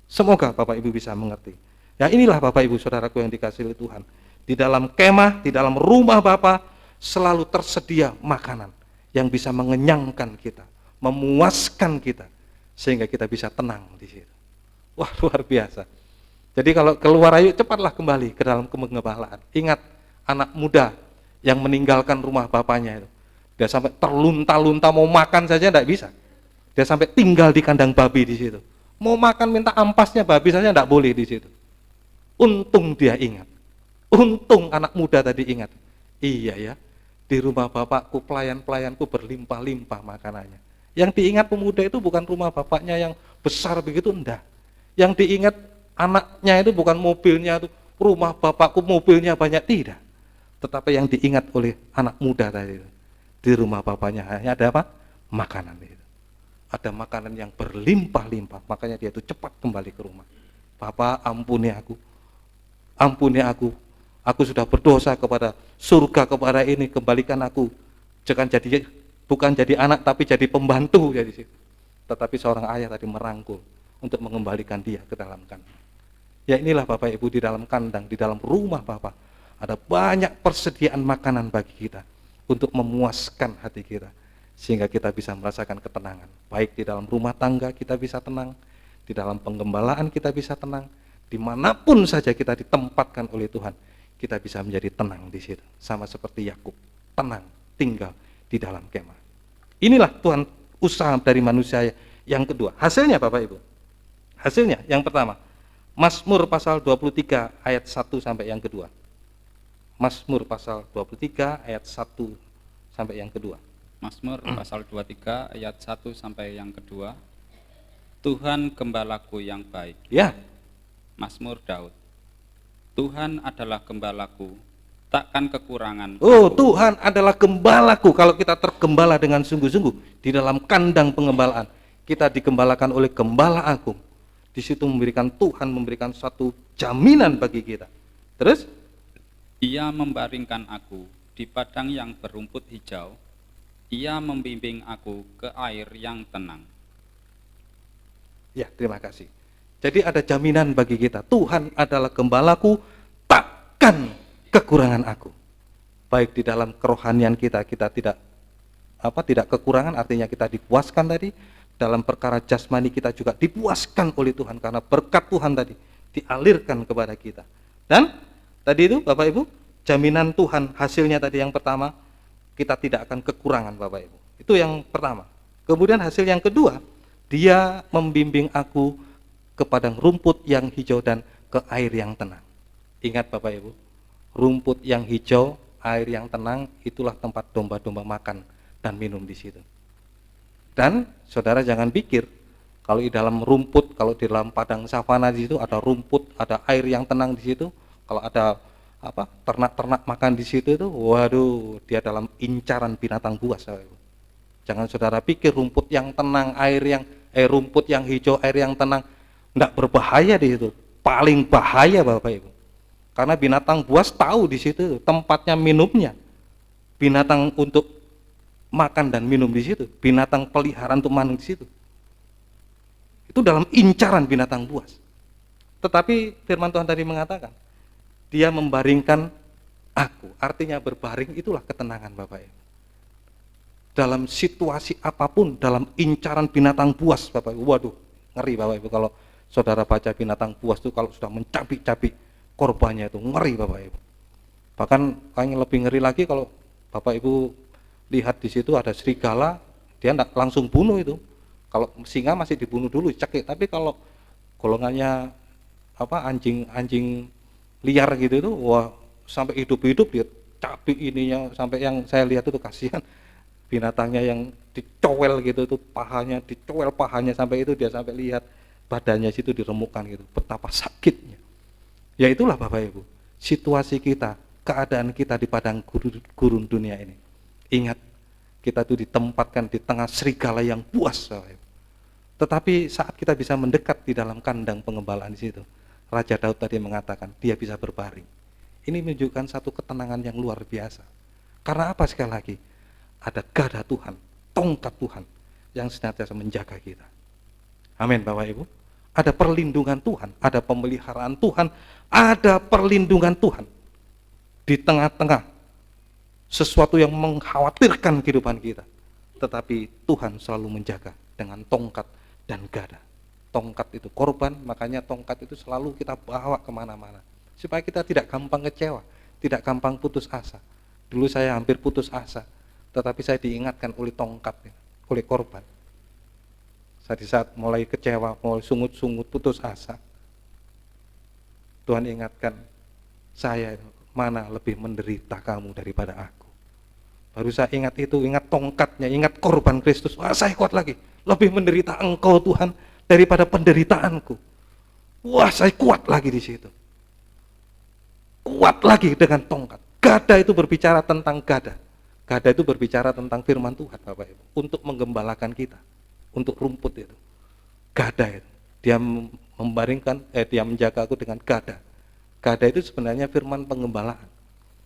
Semoga Bapak Ibu bisa mengerti. Ya inilah Bapak Ibu Saudaraku yang dikasihi oleh Tuhan. Di dalam kemah, di dalam rumah Bapa selalu tersedia makanan yang bisa mengenyangkan kita, memuaskan kita, sehingga kita bisa tenang di situ. Wah, luar biasa. Jadi kalau keluar ayo cepatlah kembali ke dalam kegembalaan. Ingat anak muda yang meninggalkan rumah bapaknya itu. Dia sampai terlunta-lunta mau makan saja tidak bisa. Dia sampai tinggal di kandang babi di situ. Mau makan minta ampasnya babi saja tidak boleh di situ. Untung dia ingat. Untung anak muda tadi ingat. Iya ya, di rumah bapakku pelayan-pelayanku berlimpah-limpah makanannya. Yang diingat pemuda itu bukan rumah bapaknya yang besar begitu, enggak. Yang diingat anaknya itu bukan mobilnya itu, rumah bapakku mobilnya banyak, tidak. Tetapi yang diingat oleh anak muda tadi itu, di rumah bapaknya hanya ada apa? Makanan itu. Ada makanan yang berlimpah-limpah, makanya dia itu cepat kembali ke rumah. Bapak, ampuni aku. Ampuni aku. Aku sudah berdosa kepada surga, kepada ini, kembalikan aku. Jangan jadi bukan jadi anak tapi jadi pembantu jadi situ. Tetapi seorang ayah tadi merangkul untuk mengembalikan dia ke dalam kandang. Ya inilah Bapak Ibu, di dalam kandang, di dalam rumah Bapak ada banyak persediaan makanan bagi kita untuk memuaskan hati kita, sehingga kita bisa merasakan ketenangan. Baik di dalam rumah tangga kita bisa tenang, di dalam penggembalaan kita bisa tenang, dimanapun saja kita ditempatkan oleh Tuhan, kita bisa menjadi tenang di situ. Sama seperti Yakub, tenang tinggal di dalam kemah. Inilah Tuhan usaha dari manusia yang kedua. Hasilnya Bapak Ibu, hasilnya yang pertama, Mazmur pasal 23 ayat 1 sampai yang kedua. Mazmur pasal 23 ayat 1 sampai yang kedua. Mazmur pasal 23 ayat 1 sampai yang kedua. Tuhan gembalaku yang baik. Ya. Mazmur Daud. Tuhan adalah gembalaku, takkan kekurangan. Oh, aku. Tuhan adalah gembalaku. Kalau kita tergembala dengan sungguh-sungguh di dalam kandang pengembalaan, kita digembalakan oleh gembala agung. Di situ Tuhan memberikan satu jaminan bagi kita. Terus Ia membaringkan aku di padang yang berumput hijau. Ia membimbing aku ke air yang tenang. ya, terima kasih. Jadi ada jaminan bagi kita. Tuhan adalah gembalaku, takkan kekurangan aku. Baik di dalam kerohanian kita tidak kekurangan, artinya kita dipuaskan tadi. Dalam perkara jasmani kita juga dipuaskan oleh Tuhan, karena berkat Tuhan tadi dialirkan kepada kita. Dan tadi itu Bapak Ibu, jaminan Tuhan hasilnya tadi yang pertama, kita tidak akan kekurangan Bapak Ibu. Itu yang pertama. Kemudian hasil yang kedua, Dia membimbing aku ke padang rumput yang hijau dan ke air yang tenang. Ingat Bapak Ibu, rumput yang hijau, air yang tenang, itulah tempat domba-domba makan dan minum di situ. Dan saudara jangan pikir kalau di dalam rumput, kalau di dalam padang savana di situ ada rumput, ada air yang tenang di situ, kalau ada ternak-ternak makan di situ itu, waduh, dia dalam incaran binatang buas. Jangan saudara pikir rumput yang tenang, rumput yang hijau, air yang tenang enggak berbahaya di situ. Paling bahaya Bapak Ibu. Karena binatang buas tahu di situ tempatnya minumnya. Binatang untuk makan dan minum di situ, binatang peliharaan untuk manung di situ. Itu dalam incaran binatang buas. Tetapi firman Tuhan tadi mengatakan, Dia membaringkan aku. Artinya berbaring itulah ketenangan Bapak Ibu. Dalam situasi apapun, dalam incaran binatang buas Bapak Ibu, waduh, ngeri Bapak Ibu kalau saudara baca binatang buas itu kalau sudah mencabik-cabik korbannya itu, ngeri Bapak Ibu. Bahkan kayaknya lebih ngeri lagi kalau Bapak Ibu lihat di situ ada serigala, dia enggak langsung bunuh itu. Kalau singa masih dibunuh dulu, cekik. Tapi kalau golongannya anjing liar gitu itu, wah, sampai hidup-hidup dia cabik ininya, sampai yang saya lihat itu kasihan binatangnya yang dicowel gitu itu, pahanya sampai itu dia sampai lihat badannya situ diremukkan gitu, betapa sakitnya. Ya itulah Bapak Ibu, situasi kita, keadaan kita di padang gurun dunia ini. Ingat, kita tuh ditempatkan di tengah serigala yang buas, Bapak Ibu. Tetapi saat kita bisa mendekat di dalam kandang pengembalaan di situ, Raja Daud tadi mengatakan dia bisa berbaring. Ini menunjukkan satu ketenangan yang luar biasa. Karena apa sekali lagi? Ada gada Tuhan, tongkat Tuhan yang senantiasa menjaga kita. Amin Bapak Ibu. Ada perlindungan Tuhan, ada pemeliharaan Tuhan, ada perlindungan Tuhan di tengah-tengah sesuatu yang mengkhawatirkan kehidupan kita. Tetapi Tuhan selalu menjaga dengan tongkat dan gada. Tongkat itu korban, makanya tongkat itu selalu kita bawa kemana-mana. Supaya kita tidak gampang kecewa, tidak gampang putus asa. Dulu saya hampir putus asa, tetapi saya diingatkan oleh tongkat, oleh korban. Di saat mulai kecewa, mulai sungut-sungut, putus asa, Tuhan ingatkan, saya mana lebih menderita kamu daripada aku. Baru saya ingat itu, ingat tongkatnya, ingat korban Kristus. Wah, saya kuat lagi, lebih menderita engkau Tuhan daripada penderitaanku. Wah, saya kuat lagi di situ. Kuat lagi dengan tongkat. Gada itu berbicara tentang gada. Gada itu berbicara tentang firman Tuhan Bapak Ibu, untuk menggembalakan kita, untuk rumput itu. Gada itu, dia membaringkan, dia menjaga aku dengan gada. Gada itu sebenarnya firman penggembalaan.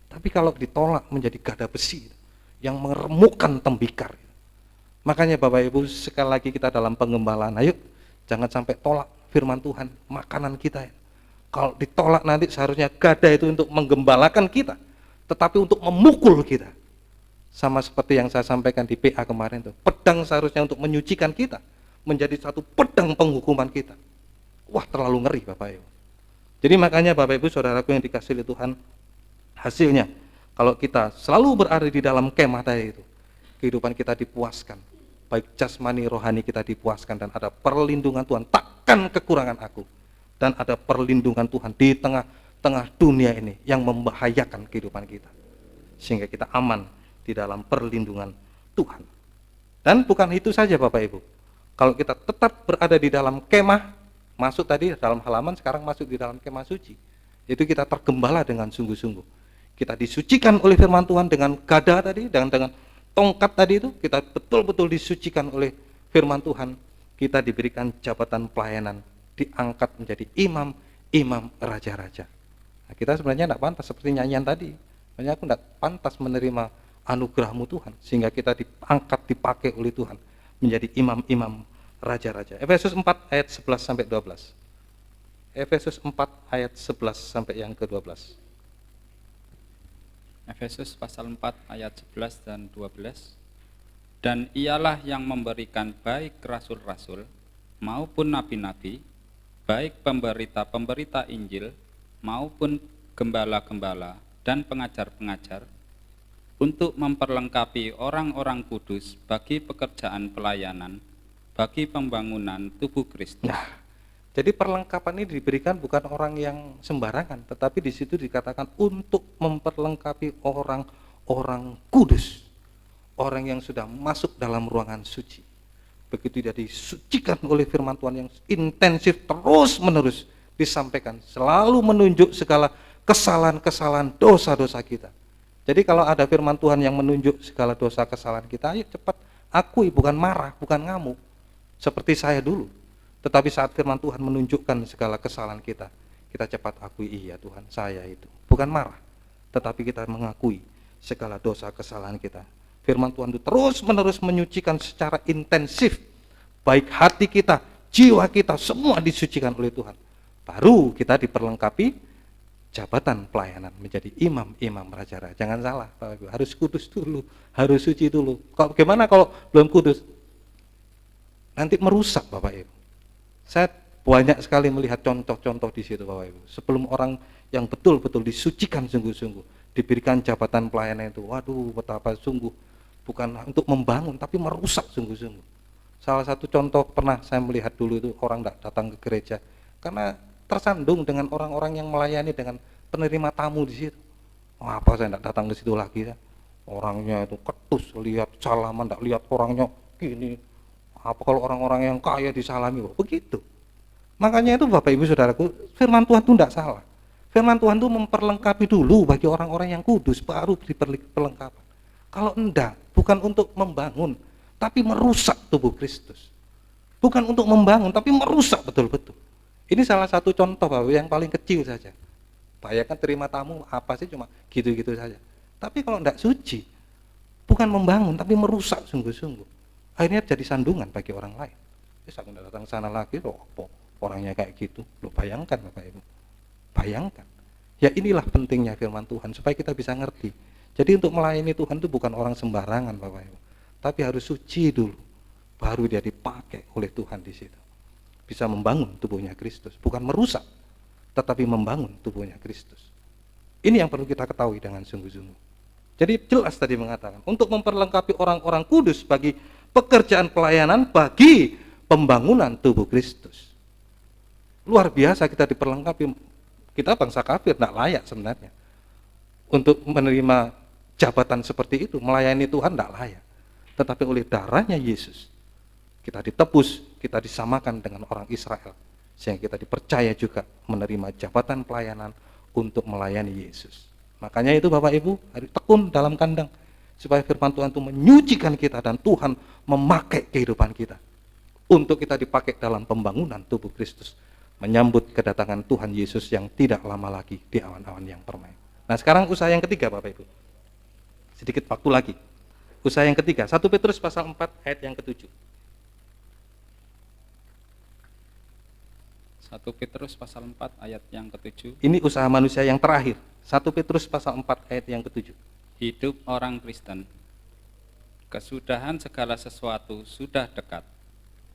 Tapi kalau ditolak menjadi gada besi yang meremukkan tembikar. Makanya Bapak Ibu, sekali lagi kita dalam pengembalaan, ayo jangan sampai tolak firman Tuhan, makanan kita. Kalau ditolak nanti seharusnya gada itu untuk menggembalakan kita, tetapi untuk memukul kita. Sama seperti yang saya sampaikan di PA kemarin itu, pedang seharusnya untuk menyucikan kita, menjadi satu pedang penghukuman kita. Wah, terlalu ngeri Bapak Ibu. Jadi makanya Bapak Ibu saudaraku yang dikasihi oleh Tuhan, hasilnya kalau kita selalu berada di dalam kemah tadi itu, kehidupan kita dipuaskan, baik jasmani rohani kita dipuaskan, dan ada perlindungan Tuhan, takkan kekurangan aku. Dan ada perlindungan Tuhan di tengah-tengah dunia ini yang membahayakan kehidupan kita, sehingga kita aman di dalam perlindungan Tuhan. Dan bukan itu saja Bapak Ibu, kalau kita tetap berada di dalam kemah, masuk tadi dalam halaman, sekarang masuk di dalam kemah suci, itu kita tergembala dengan sungguh-sungguh. Kita disucikan oleh firman Tuhan dengan gada tadi, dengan tongkat tadi itu, kita betul-betul disucikan oleh firman Tuhan. Kita diberikan jabatan pelayanan, diangkat menjadi imam raja-raja. Nah, kita sebenarnya tidak pantas seperti nyanyian tadi. Makanya aku tidak pantas menerima anugerahmu Tuhan, sehingga kita diangkat, dipakai oleh Tuhan menjadi imam-imam raja-raja. Efesus 4 ayat 11 sampai 12. Efesus 4 ayat 11 sampai yang ke-12. Efesus pasal 4 ayat 11 dan 12. Dan ialah yang memberikan baik rasul-rasul maupun nabi-nabi, baik pemberita-pemberita Injil maupun gembala-gembala dan pengajar-pengajar, untuk memperlengkapi orang-orang kudus bagi pekerjaan pelayanan, bagi pembangunan tubuh Kristus. Nah, jadi perlengkapan ini diberikan bukan orang yang sembarangan, tetapi di situ dikatakan untuk memperlengkapi orang-orang kudus, orang yang sudah masuk dalam ruangan suci. Begitu dia disucikan oleh firman Tuhan yang intensif, terus-menerus disampaikan, selalu menunjuk segala kesalahan-kesalahan, dosa-dosa kita. Jadi kalau ada firman Tuhan yang menunjuk segala dosa kesalahan kita, ayo cepat akui, bukan marah, bukan ngamuk seperti saya dulu. Tetapi saat firman Tuhan menunjukkan segala kesalahan kita, kita cepat akui, iya Tuhan, saya itu. Bukan marah, tetapi kita mengakui segala dosa kesalahan kita. Firman Tuhan itu terus-menerus menyucikan secara intensif, baik hati kita, jiwa kita, semua disucikan oleh Tuhan. Baru kita diperlengkapi jabatan pelayanan menjadi imam-imam raja-raja. Jangan salah Bapak Ibu, harus kudus dulu, harus suci dulu. Bagaimana kalau belum kudus? Nanti merusak Bapak Ibu. Saya banyak sekali melihat contoh-contoh di situ Bapak Ibu. Sebelum orang yang betul-betul disucikan sungguh-sungguh, diberikan jabatan pelayanan itu, waduh betapa sungguh, bukan untuk membangun tapi merusak sungguh-sungguh. Salah satu contoh pernah saya melihat dulu itu, orang tidak datang ke gereja karena tersandung dengan orang-orang yang melayani dengan penerima tamu di situ. Oh, apa saya tidak datang ke situ lagi ya? Orangnya itu ketus, lihat salaman, tidak lihat orangnya gini. Apa kalau orang-orang yang kaya disalami? Begitu. Makanya itu Bapak Ibu Saudaraku, firman Tuhan itu tidak salah. Firman Tuhan itu memperlengkapi dulu bagi orang-orang yang kudus, baru beri perlengkapan. Kalau enggak, bukan untuk membangun, tapi merusak tubuh Kristus. Bukan untuk membangun, tapi merusak betul-betul. Ini salah satu contoh Bapak yang paling kecil saja. Bayangkan terima tamu apa sih, cuma gitu-gitu saja. Tapi kalau enggak suci, bukan membangun, tapi merusak sungguh-sungguh. Akhirnya jadi sandungan bagi orang lain. Bisa datang sana lagi, loh, orangnya kayak gitu. Loh, bayangkan Bapak Ibu. Bayangkan. Ya inilah pentingnya firman Tuhan, supaya kita bisa ngerti. Jadi untuk melayani Tuhan itu bukan orang sembarangan Bapak Ibu, tapi harus suci dulu, baru dia dipakai oleh Tuhan di situ. Bisa membangun tubuhnya Kristus, bukan merusak, tetapi membangun tubuhnya Kristus. Ini yang perlu kita ketahui dengan sungguh-sungguh. Jadi jelas tadi mengatakan, untuk memperlengkapi orang-orang kudus bagi pekerjaan pelayanan, bagi pembangunan tubuh Kristus. Luar biasa kita diperlengkapi. Kita bangsa kafir, tidak layak sebenarnya untuk menerima jabatan seperti itu, melayani Tuhan tidak layak. Tetapi oleh darahnya Yesus, kita ditebus, kita disamakan dengan orang Israel, sehingga kita dipercaya juga menerima jabatan pelayanan untuk melayani Yesus. Makanya itu Bapak Ibu, harus tekun dalam kandang, supaya firman Tuhan itu menyucikan kita, dan Tuhan memakai kehidupan kita untuk kita dipakai dalam pembangunan tubuh Kristus, menyambut kedatangan Tuhan Yesus yang tidak lama lagi di awan-awan yang permai. Nah sekarang usaha yang ketiga Bapak Ibu, sedikit waktu lagi. Usaha yang ketiga, 1 Petrus pasal 4 ayat yang ke-7. 1 Petrus pasal 4 ayat yang ke-7. Ini usaha manusia yang terakhir. 1 Petrus pasal 4 ayat yang ke-7. Hidup orang Kristen, kesudahan segala sesuatu sudah dekat.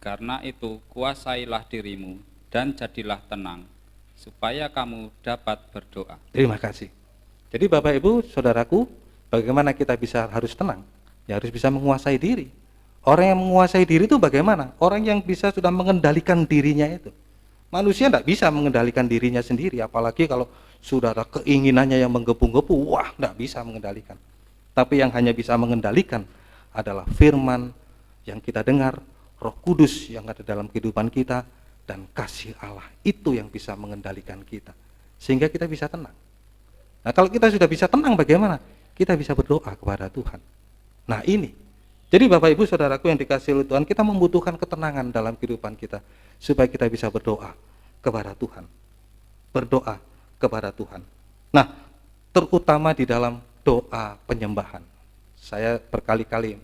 Karena itu kuasailah dirimu dan jadilah tenang, supaya kamu dapat berdoa. Terima kasih. Jadi Bapak Ibu, Saudaraku, bagaimana kita harus tenang? Ya harus bisa menguasai diri. Orang yang menguasai diri itu bagaimana? Orang yang bisa sudah mengendalikan dirinya itu. Manusia tidak bisa mengendalikan dirinya sendiri, apalagi kalau sudah ada keinginannya yang menggebu-gebu, wah tidak bisa mengendalikan. Tapi yang hanya bisa mengendalikan adalah firman yang kita dengar, Roh Kudus yang ada dalam kehidupan kita, dan kasih Allah. Itu yang bisa mengendalikan kita, sehingga kita bisa tenang. Nah kalau kita sudah bisa tenang, bagaimana? Kita bisa berdoa kepada Tuhan. Nah ini, jadi Bapak Ibu Saudaraku yang dikasihi oleh Tuhan, kita membutuhkan ketenangan dalam kehidupan kita, supaya kita bisa berdoa kepada Tuhan. Berdoa kepada Tuhan. Nah, terutama di dalam doa penyembahan. Saya berkali-kali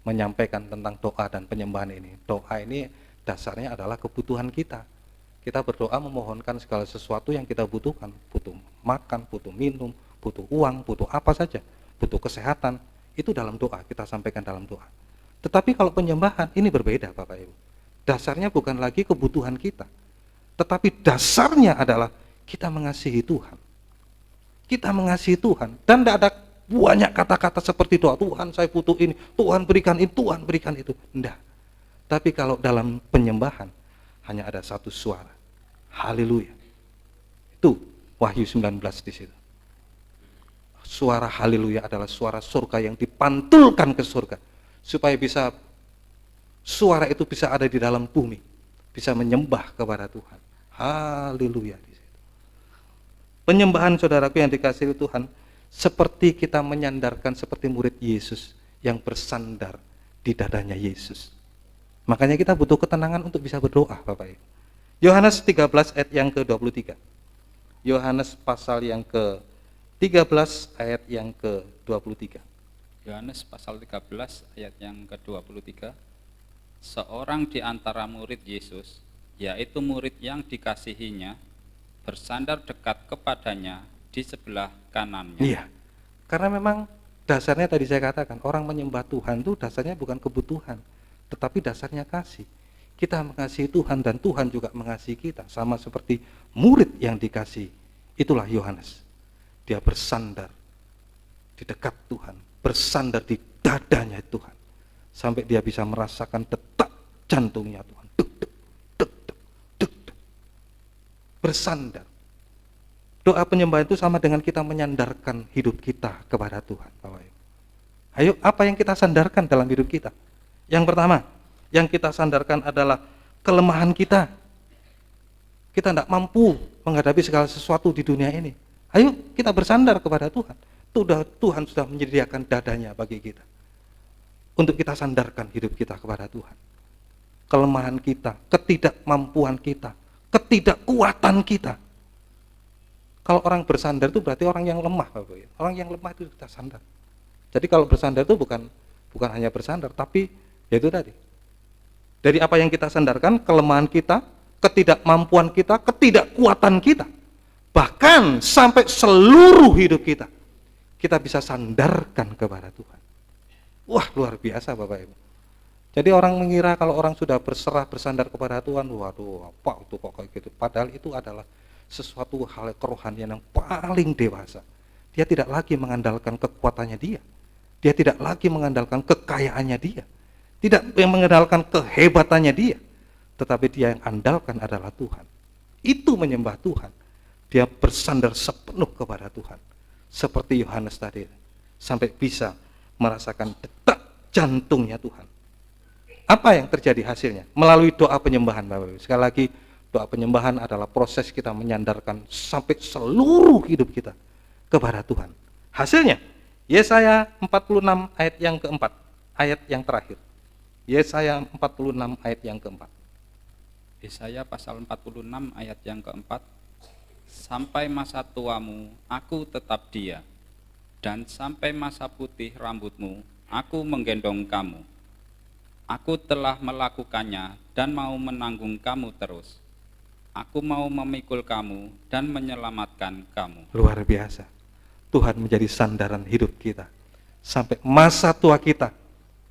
menyampaikan tentang doa dan penyembahan ini. Doa ini dasarnya adalah kebutuhan kita. Kita berdoa memohonkan segala sesuatu yang kita butuhkan. Butuh makan, butuh minum, butuh uang, butuh apa saja. Butuh kesehatan. Itu dalam doa, kita sampaikan dalam doa. Tetapi kalau penyembahan, ini berbeda Bapak Ibu. Dasarnya bukan lagi kebutuhan kita, tetapi dasarnya adalah kita mengasihi Tuhan. Kita mengasihi Tuhan, dan tidak ada banyak kata-kata seperti doa, Tuhan saya butuh ini, Tuhan berikan ini, Tuhan berikan itu. Tidak. Tapi kalau dalam penyembahan, hanya ada satu suara, haleluya. Itu Wahyu 19 di situ. Suara haleluya adalah suara surga yang dipantulkan ke surga, supaya bisa suara itu bisa ada di dalam bumi, bisa menyembah kepada Tuhan. Haleluya di situ. Penyembahan Saudaraku yang dikasihi Tuhan, seperti kita menyandarkan seperti murid Yesus yang bersandar di dadanya Yesus. Makanya kita butuh ketenangan untuk bisa berdoa Bapak Ibu. Yohanes 13 ayat yang ke-23. Yohanes pasal yang ke-13 ayat yang ke-23. Yohanes pasal 13 ayat yang ke-23. Seorang di antara murid Yesus, yaitu murid yang dikasihinya, bersandar dekat kepadanya di sebelah kanannya. Iya, karena memang dasarnya tadi saya katakan, orang menyembah Tuhan itu dasarnya bukan kebutuhan, tetapi dasarnya kasih. Kita mengasihi Tuhan dan Tuhan juga mengasihi kita, sama seperti murid yang dikasihi. Itulah Yohanes. Dia bersandar di dekat Tuhan, bersandar di dadanya Tuhan, sampai dia bisa merasakan detak jantungnya Tuhan. Duk, duk, duk, duk, duk, duk. Bersandar. Doa penyembahan itu sama dengan kita menyandarkan hidup kita kepada Tuhan. Ayo, apa yang kita sandarkan dalam hidup kita? Yang pertama, yang kita sandarkan adalah kelemahan kita. kita tidak mampu menghadapi segala sesuatu di dunia ini. Ayo kita bersandar kepada Tuhan. Tuhan sudah menyediakan dadanya bagi kita. Untuk kita sandarkan hidup kita kepada Tuhan. Kelemahan kita, ketidakmampuan kita, ketidakkuatan kita. Kalau orang bersandar itu berarti orang yang lemah, Bapak. Orang yang lemah itu kita sandar. Jadi kalau bersandar itu bukan hanya bersandar, tapi yaitu tadi. Dari apa yang kita sandarkan, kelemahan kita, ketidakmampuan kita, ketidakkuatan kita. Bahkan sampai seluruh hidup kita bisa sandarkan kepada Tuhan. Wah, luar biasa Bapak Ibu. Jadi orang mengira kalau orang sudah berserah bersandar kepada Tuhan, waduh apa itu kok kayak gitu. Padahal itu adalah sesuatu hal kerohanian yang paling dewasa. Dia tidak lagi mengandalkan kekuatannya dia. Dia tidak lagi mengandalkan kekayaannya dia. Tidak mengandalkan kehebatannya dia. Tetapi dia yang andalkan adalah Tuhan. Itu menyembah Tuhan. Dia bersandar sepenuh kepada Tuhan. Seperti Yohanes tadi. Sampai bisa merasakan detak jantungnya Tuhan. Apa yang terjadi hasilnya? Melalui doa penyembahan Bapak Ibu. Sekali lagi, doa penyembahan adalah proses kita menyandarkan sampai seluruh hidup kita kepada Tuhan. Hasilnya, Yesaya 46 ayat yang keempat, ayat yang terakhir. Yesaya 46 ayat yang keempat. Yesaya pasal 46 ayat yang keempat. Sampai masa tuamu, aku tetap dia, dan sampai masa putih rambutmu, aku menggendong kamu. Aku telah melakukannya dan mau menanggung kamu terus. Aku mau memikul kamu dan menyelamatkan kamu. Luar biasa. Tuhan menjadi sandaran hidup kita sampai masa tua kita.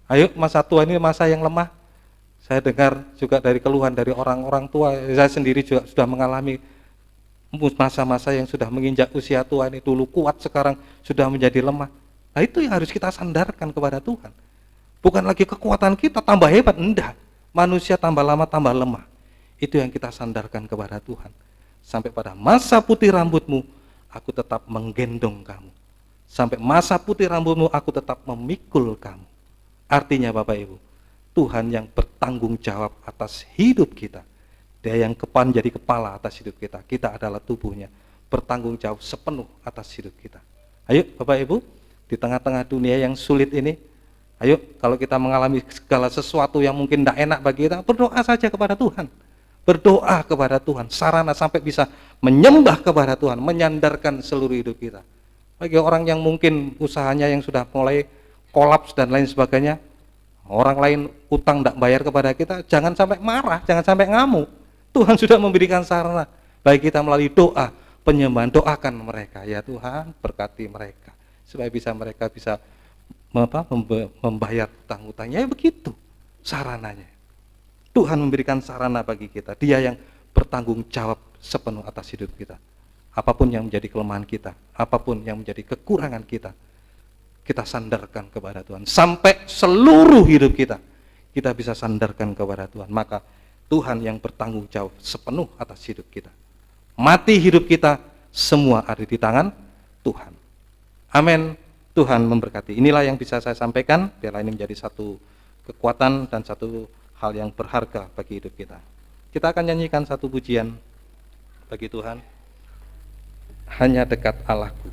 Ayo, masa tua ini masa yang lemah. Saya dengar juga dari keluhan dari orang-orang tua. Saya sendiri juga sudah mengalami masa-masa yang sudah menginjak usia tua ini. Dulu kuat, sekarang sudah menjadi lemah. Nah, itu yang harus kita sandarkan kepada Tuhan. Bukan lagi kekuatan kita tambah hebat, enggak. Manusia tambah lama tambah lemah. Itu yang kita sandarkan kepada Tuhan. Sampai pada masa putih rambutmu, aku tetap menggendong kamu. Sampai masa putih rambutmu, aku tetap memikul kamu. Artinya Bapak Ibu, Tuhan yang bertanggung jawab atas hidup kita. Dia yang menjadi kepala atas hidup kita. Kita adalah tubuhnya, bertanggung jawab sepenuh atas hidup kita. Ayo Bapak Ibu, di tengah-tengah dunia yang sulit ini, ayo, kalau kita mengalami segala sesuatu yang mungkin tidak enak bagi kita, berdoa saja kepada Tuhan. Berdoa kepada Tuhan, sarana sampai bisa menyembah kepada Tuhan, menyandarkan seluruh hidup kita. Bagi orang yang mungkin usahanya yang sudah mulai kolaps dan lain sebagainya, orang lain utang tidak bayar kepada kita, jangan sampai marah, jangan sampai ngamuk. Tuhan sudah memberikan sarana bagi kita melalui doa, penyembahan. Doakan mereka, ya Tuhan, berkati mereka, supaya mereka bisa membayar hutang-hutangnya. Ya begitu sarananya. Tuhan memberikan sarana bagi kita. Dia yang bertanggung jawab sepenuh atas hidup kita. Apapun yang menjadi kelemahan kita, apapun yang menjadi kekurangan kita, kita sandarkan kepada Tuhan. Sampai seluruh hidup kita bisa sandarkan kepada Tuhan. Maka Tuhan yang bertanggung jawab sepenuh atas hidup kita. Mati hidup kita, semua ada di tangan Tuhan. Amin. Tuhan memberkati. Inilah yang bisa saya sampaikan. Biarlah ini menjadi satu kekuatan dan satu hal yang berharga bagi hidup kita. Kita akan nyanyikan satu pujian bagi Tuhan. Hanya dekat Allahku.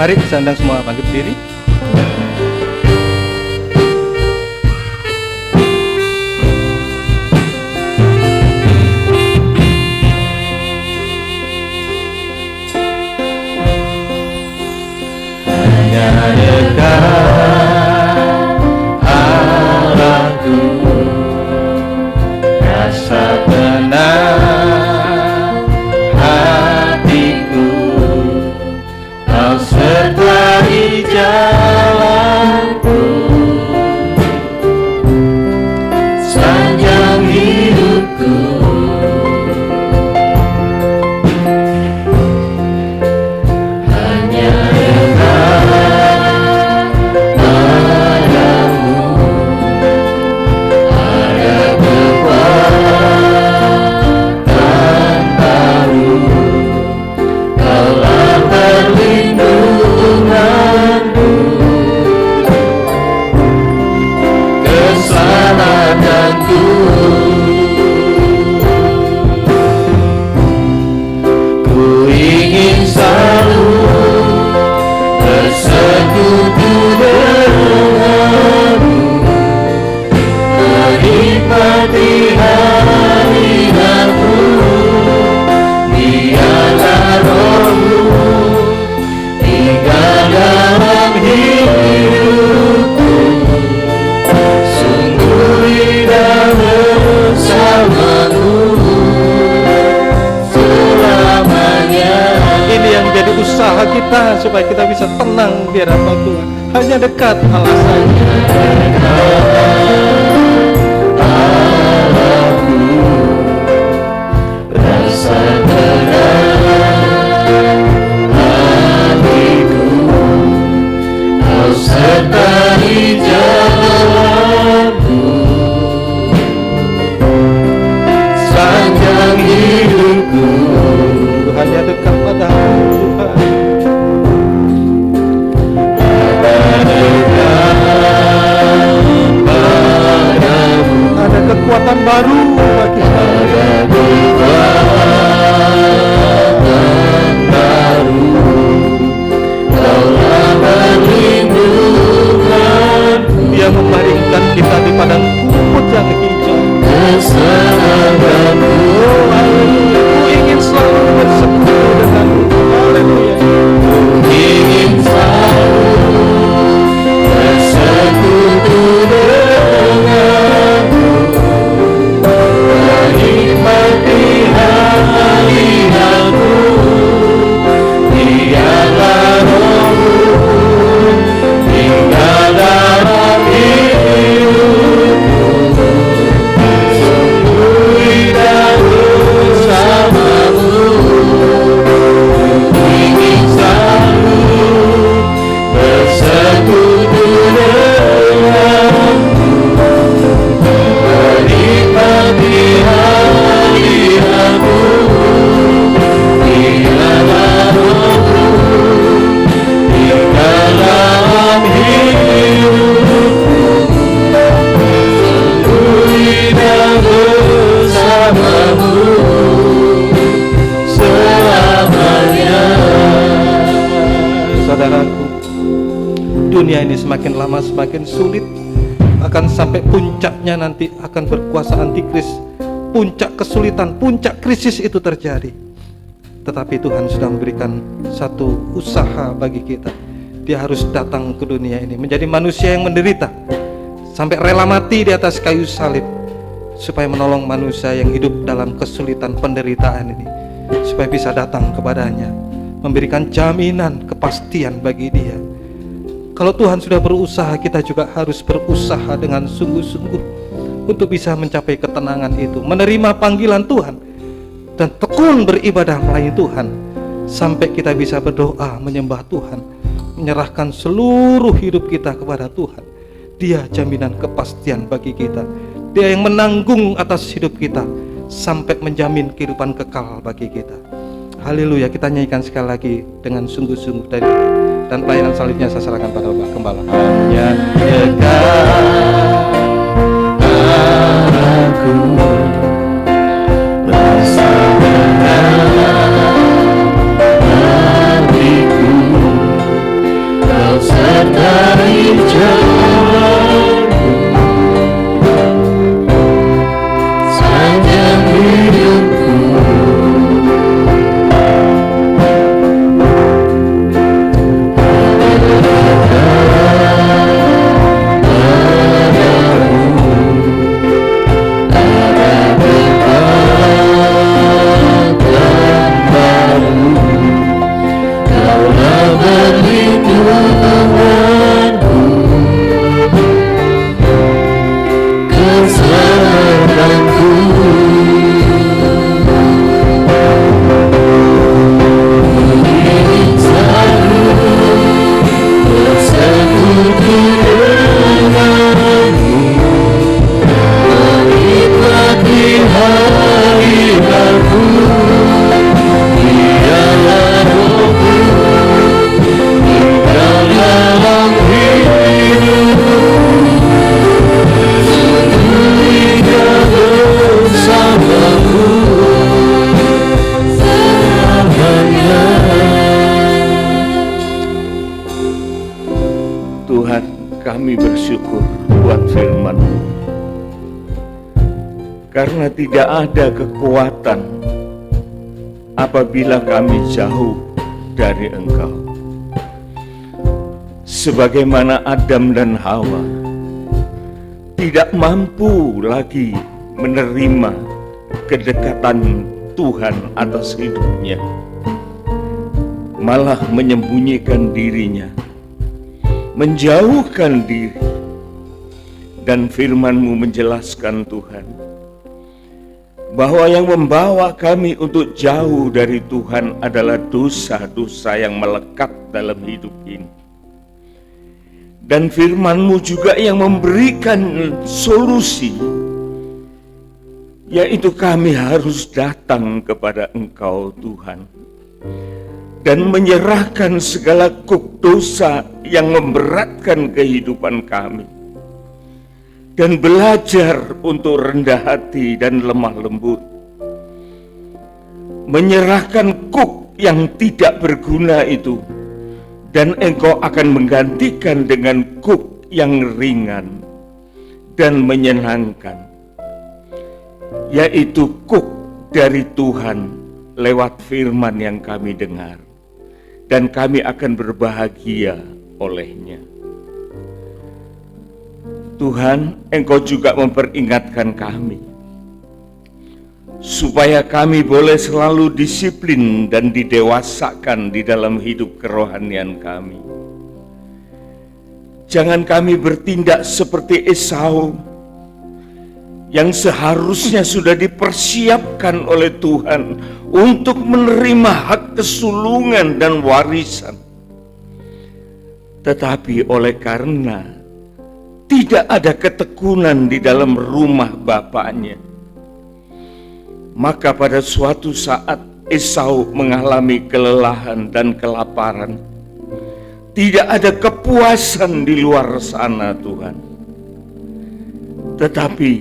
Mari kita undang semua bangkit berdiri. Hanya dekat Allahku, rasa tenang hatiku, kau sertai jalan usaha kita supaya kita bisa tenang di hadapan Tuhan. Hanya dekat Allah saja. Rasa tenang hatiku, Kau sertai jalanku, sepanjang hidupku. Hanya dekat padamu Tuhan. Ada kekuatan baru bagi Dia membaringkan kita di padang rumput yang hijau. Oh, haleluya. Ku ingin selalu bersekutu denganmu. Haleluya. Ingin selalu bersekutu denganmu, menikmati hadiratmu, biarlah rohmu tinggal dalam hidupku, sungguh indah bersamamu. Ingin selalu bersekutu denganmu, menikmati hadiratmu, biarlah rohmu tinggal dalam hidupku, sungguh indah bersamamu selamanya. Saudaraku, dunia ini semakin lama semakin sulit. Akan sampai puncaknya nanti akan berkuasa antikris. Puncak kesulitan, puncak krisis itu terjadi. Tetapi Tuhan sudah memberikan satu usaha bagi kita. Dia harus datang ke dunia ini menjadi manusia yang menderita, sampai rela mati di atas kayu salib, supaya menolong manusia yang hidup dalam kesulitan penderitaan ini, supaya bisa datang kepadanya, memberikan jaminan kepastian bagi dia. Kalau Tuhan sudah berusaha, kita juga harus berusaha dengan sungguh-sungguh untuk bisa mencapai ketenangan itu, menerima panggilan Tuhan dan tekun beribadah melayani Tuhan, sampai kita bisa berdoa menyembah Tuhan, menyerahkan seluruh hidup kita kepada Tuhan. Dia jaminan kepastian bagi kita. Dia yang menanggung atas hidup kita sampai menjamin kehidupan kekal bagi kita. Haleluya. Kita nyanyikan sekali lagi dengan sungguh-sungguh tadi, dan pelayanan selanjutnya saya serahkan pada Bapak Gembala. Hanya dekat Aku rasa tenang hatiku, Kau sertai jalanku, sepanjang hidupku. Tuhan, kami bersyukur buat firman-Mu, karena tidak ada kekuatan apabila kami jauh dari Engkau. Sebagaimana Adam dan Hawa tidak mampu lagi menerima kedekatan Tuhan atas hidupnya, malah menyembunyikan dirinya, menjauhkan diri. Dan firman-Mu menjelaskan Tuhan, bahwa yang membawa kami untuk jauh dari Tuhan adalah dosa-dosa yang melekat dalam hidup ini. Dan firman-Mu juga yang memberikan solusi, yaitu kami harus datang kepada Engkau Tuhan, dan menyerahkan segala kuk dosa yang memberatkan kehidupan kami, dan belajar untuk rendah hati dan lemah lembut, menyerahkan kuk yang tidak berguna itu, dan Engkau akan menggantikan dengan kuk yang ringan dan menyenangkan, yaitu kuk dari Tuhan lewat firman yang kami dengar, dan kami akan berbahagia olehnya. Tuhan, Engkau juga memperingatkan kami supaya kami boleh selalu disiplin dan didewasakan di dalam hidup kerohanian kami. Jangan kami bertindak seperti Esau yang seharusnya sudah dipersiapkan oleh Tuhan untuk menerima hak kesulungan dan warisan. Tetapi oleh karena tidak ada ketekunan di dalam rumah bapaknya, maka pada suatu saat Esau mengalami kelelahan dan kelaparan. Tidak ada kepuasan di luar sana, Tuhan. Tetapi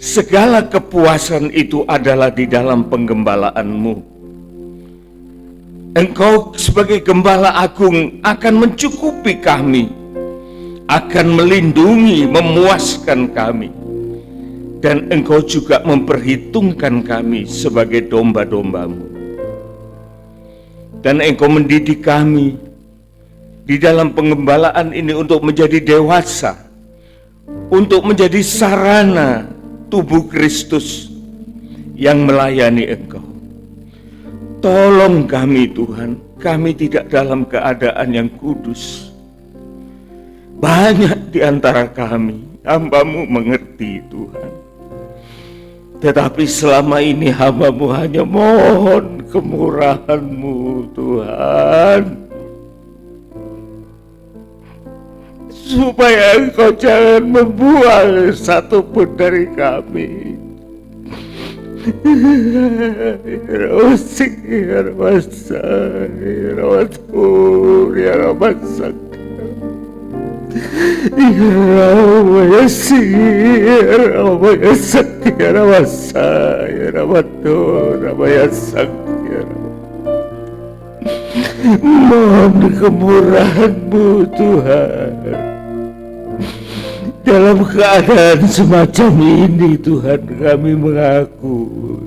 segala kepuasan itu adalah di dalam penggembalaan-Mu. Engkau sebagai Gembala Agung akan mencukupi kami, akan melindungi, memuaskan kami. Dan Engkau juga memperhitungkan kami sebagai domba-domba-Mu. Dan Engkau mendidik kami di dalam penggembalaan ini untuk menjadi dewasa, untuk menjadi sarana tubuh Kristus yang melayani Engkau. Tolong kami Tuhan, kami tidak dalam keadaan yang kudus. Banyak di antara kami, hamba-Mu mengerti Tuhan. Tetapi selama ini hamba-Mu hanya mohon kemurahan-Mu Tuhan, supaya Engkau jangan membuang satupun dari kami. Mohon kemurahan-Mu Tuhan. Dalam keadaan semacam ini Tuhan, kami mengaku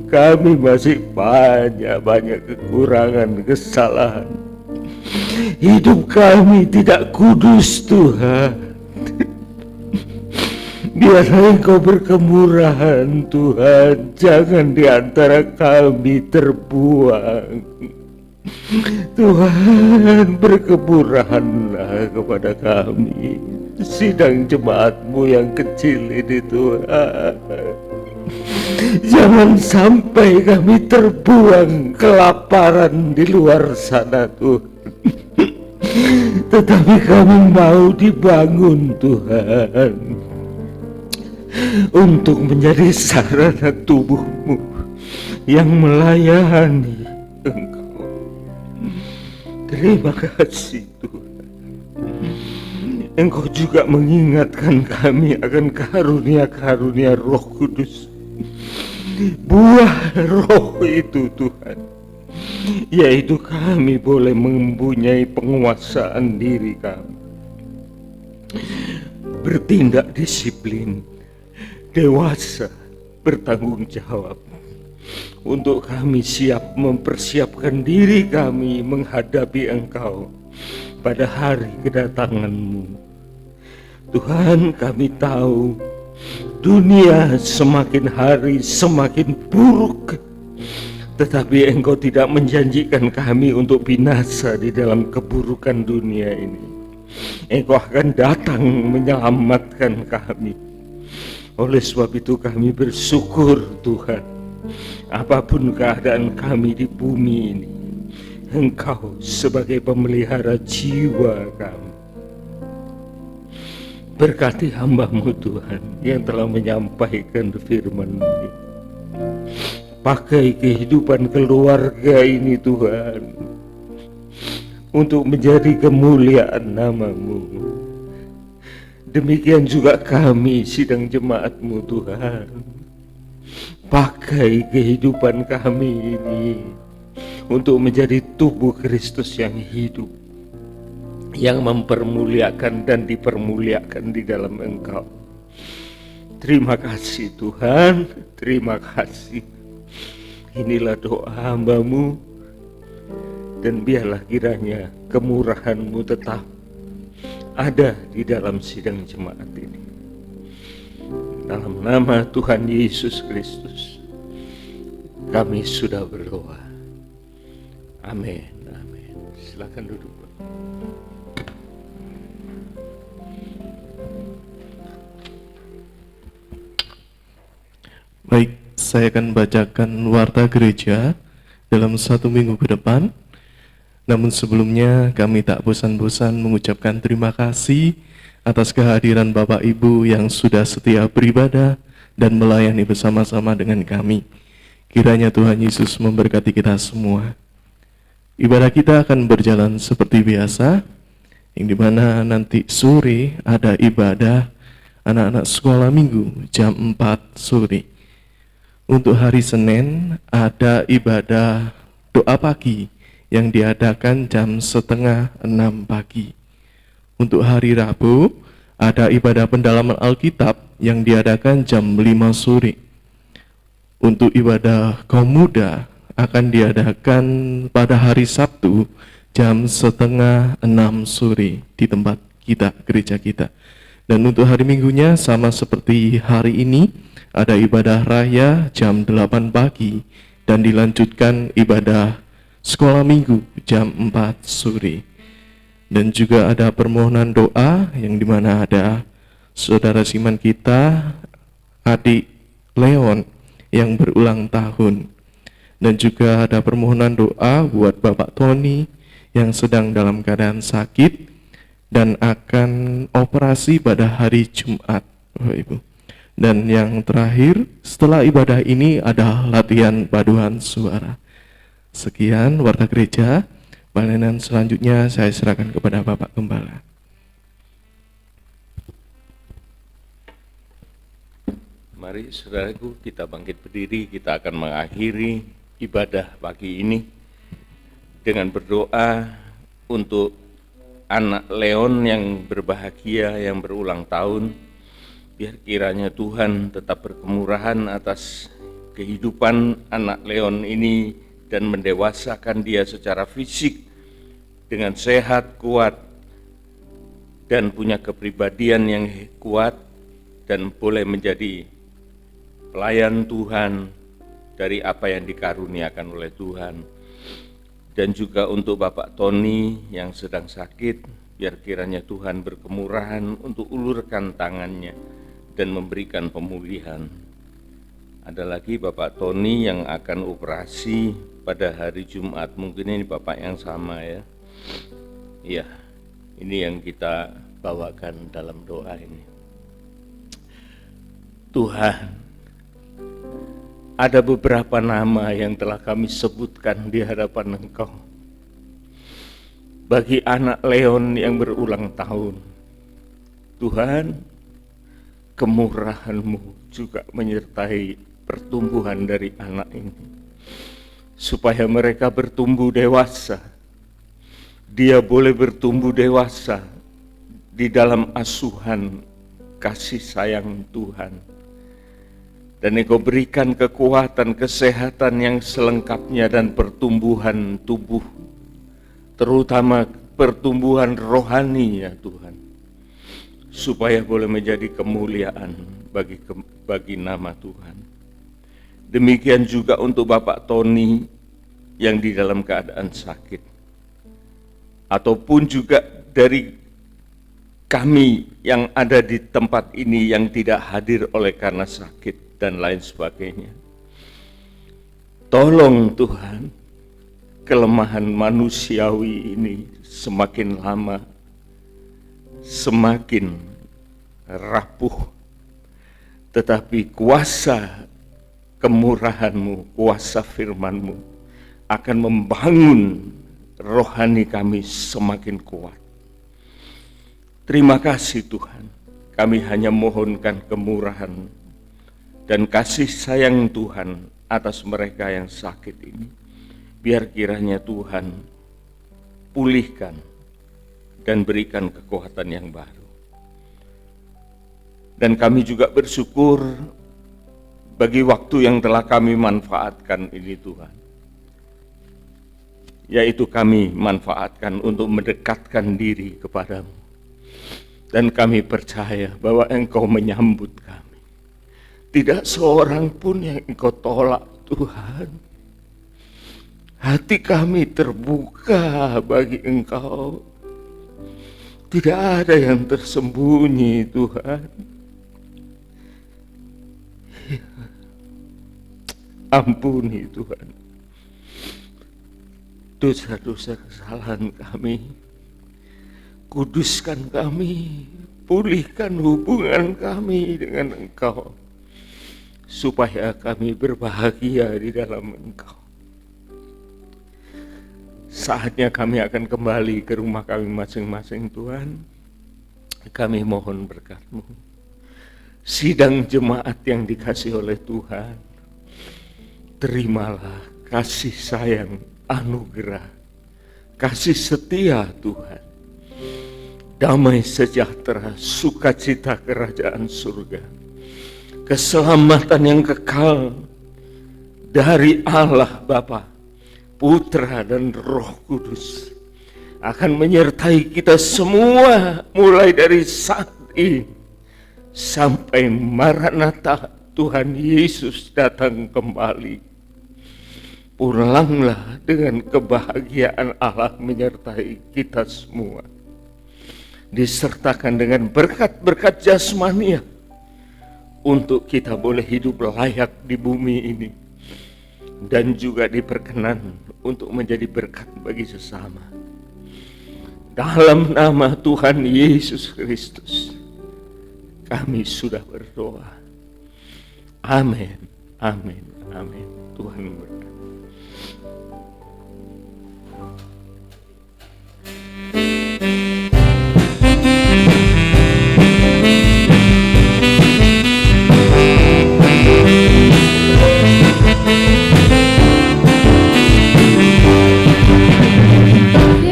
kami masih banyak kekurangan, kesalahan. Hidup kami tidak kudus Tuhan. Biarlah Engkau berkemurahan Tuhan, jangan di antara kami terbuang. Tuhan, berkemurahanlah kepada kami, sidang jemaat-Mu yang kecil ini Tuhan. Jangan sampai kami terbuang kelaparan di luar sana Tuhan. Tetapi kami mau dibangun Tuhan, untuk menjadi sarana tubuh-Mu yang melayani Engkau. Terima kasih Tuhan. Engkau juga mengingatkan kami akan karunia-karunia Roh Kudus. Buah Roh itu Tuhan, yaitu kami boleh mempunyai penguasaan diri kami, bertindak disiplin, dewasa, bertanggung jawab, untuk kami siap mempersiapkan diri kami menghadapi Engkau pada hari kedatangan-Mu. Tuhan, kami tahu dunia semakin hari semakin buruk, tetapi Engkau tidak menjanjikan kami untuk binasa di dalam keburukan dunia ini. Engkau akan datang menyelamatkan kami. Oleh sebab itu kami bersyukur Tuhan, apapun keadaan kami di bumi ini, Engkau sebagai pemelihara jiwa kami. Berkati hamba-Mu Tuhan yang telah menyampaikan firman ini. Pakai kehidupan keluarga ini Tuhan untuk menjadi kemuliaan nama-Mu. Demikian juga kami sidang jemaat-Mu Tuhan. Pakai kehidupan kami ini untuk menjadi tubuh Kristus yang hidup, yang mempermuliakan dan dipermuliakan di dalam Engkau. Terima kasih Tuhan, terima kasih. Inilah doa hamba-Mu, dan biarlah kiranya kemurahan-Mu tetap ada di dalam sidang jemaat ini. Dalam nama Tuhan Yesus Kristus kami sudah berdoa. Amin, amin. Silakan duduk. Baik, saya akan bacakan warta gereja dalam 1 minggu ke depan. Namun sebelumnya kami tak bosan-bosan mengucapkan terima kasih atas kehadiran Bapak Ibu yang sudah setia beribadah dan melayani bersama-sama dengan kami. Kiranya Tuhan Yesus memberkati kita semua. Ibadah kita akan berjalan seperti biasa, yang dimana nanti sore ada ibadah anak-anak sekolah minggu jam 4 sore. Untuk hari Senin ada ibadah doa pagi yang diadakan jam 5:30 pagi. Untuk hari Rabu ada ibadah pendalaman Alkitab yang diadakan jam 5 sore. Untuk ibadah kaum muda akan diadakan pada hari Sabtu jam 5:30 sore di tempat kita, gereja kita. Dan untuk hari Minggunya sama seperti hari ini, ada ibadah raya jam 8 pagi dan dilanjutkan ibadah sekolah minggu jam 4 sore. Dan juga ada permohonan doa yang dimana ada saudara Siman kita, adik Leon yang berulang tahun. Dan juga ada permohonan doa buat Bapak Tony yang sedang dalam keadaan sakit dan akan operasi pada hari Jumat, Bapak Ibu. Dan yang terakhir, setelah ibadah ini ada latihan paduan suara. Sekian warta gereja. Pelayanan selanjutnya saya serahkan kepada Bapak Gembala. Mari saudaraku, kita bangkit berdiri, kita akan mengakhiri ibadah pagi ini dengan berdoa untuk anak Leon yang berbahagia, yang berulang tahun. Biar kiranya Tuhan tetap berkemurahan atas kehidupan anak Leon ini dan mendewasakan dia secara fisik dengan sehat, kuat, dan punya kepribadian yang kuat dan boleh menjadi pelayan Tuhan dari apa yang dikaruniakan oleh Tuhan. Dan juga untuk Bapak Tony yang sedang sakit, biar kiranya Tuhan berkemurahan untuk ulurkan tangannya dan memberikan pemulihan. Ada lagi Bapak Tony yang akan operasi pada hari Jumat. Mungkin ini Bapak yang sama ya. Iya, ini yang kita bawakan dalam doa ini. Tuhan, ada beberapa nama yang telah kami sebutkan di hadapan Engkau. Bagi anak Leon yang berulang tahun, Tuhan, kemurahan-Mu juga menyertai pertumbuhan dari anak ini, supaya mereka bertumbuh dewasa. Dia boleh bertumbuh dewasa di dalam asuhan kasih sayang Tuhan. Dan Engkau berikan kekuatan, kesehatan yang selengkapnya dan pertumbuhan tubuh, terutama pertumbuhan rohani ya Tuhan, supaya boleh menjadi kemuliaan bagi nama Tuhan. Demikian juga untuk Bapak Tony yang di dalam keadaan sakit. Ataupun juga dari kami yang ada di tempat ini yang tidak hadir oleh karena sakit dan lain sebagainya. Tolong Tuhan, kelemahan manusiawi ini semakin lama semakin rapuh, tetapi kuasa kemurahan-Mu, kuasa firman-Mu akan membangun rohani kami semakin kuat. Terima kasih Tuhan, kami hanya mohonkan kemurahan dan kasih sayang Tuhan atas mereka yang sakit ini. Biar kiranya Tuhan pulihkan dan berikan kekuatan yang baru. Dan kami juga bersyukur bagi waktu yang telah kami manfaatkan ini Tuhan. Yaitu kami manfaatkan untuk mendekatkan diri kepadamu. Dan kami percaya bahwa Engkau menyambut kami. Tidak seorang pun yang Engkau tolak Tuhan. Hati kami terbuka bagi Engkau. Tidak ada yang tersembunyi Tuhan. Ampuni Tuhan dosa-dosa kesalahan kami. Kuduskan kami, pulihkan hubungan kami dengan Engkau, supaya kami berbahagia di dalam Engkau. Saatnya kami akan kembali ke rumah kami masing-masing Tuhan. Kami mohon berkat-Mu. Sidang jemaat yang dikasih oleh Tuhan, terimalah kasih sayang, anugerah, kasih setia Tuhan. Damai sejahtera, sukacita kerajaan surga, keselamatan yang kekal dari Allah Bapa, Putra dan Roh Kudus akan menyertai kita semua mulai dari saat ini sampai Maranatha Tuhan Yesus datang kembali. Pulanglah dengan kebahagiaan Allah menyertai kita semua. Disertakan dengan berkat-berkat jasmania untuk kita boleh hidup layak di bumi ini dan juga diperkenan untuk menjadi berkat bagi sesama. Dalam nama Tuhan Yesus Kristus kami sudah berdoa. Amin, amin, amin. Tuhan berkati.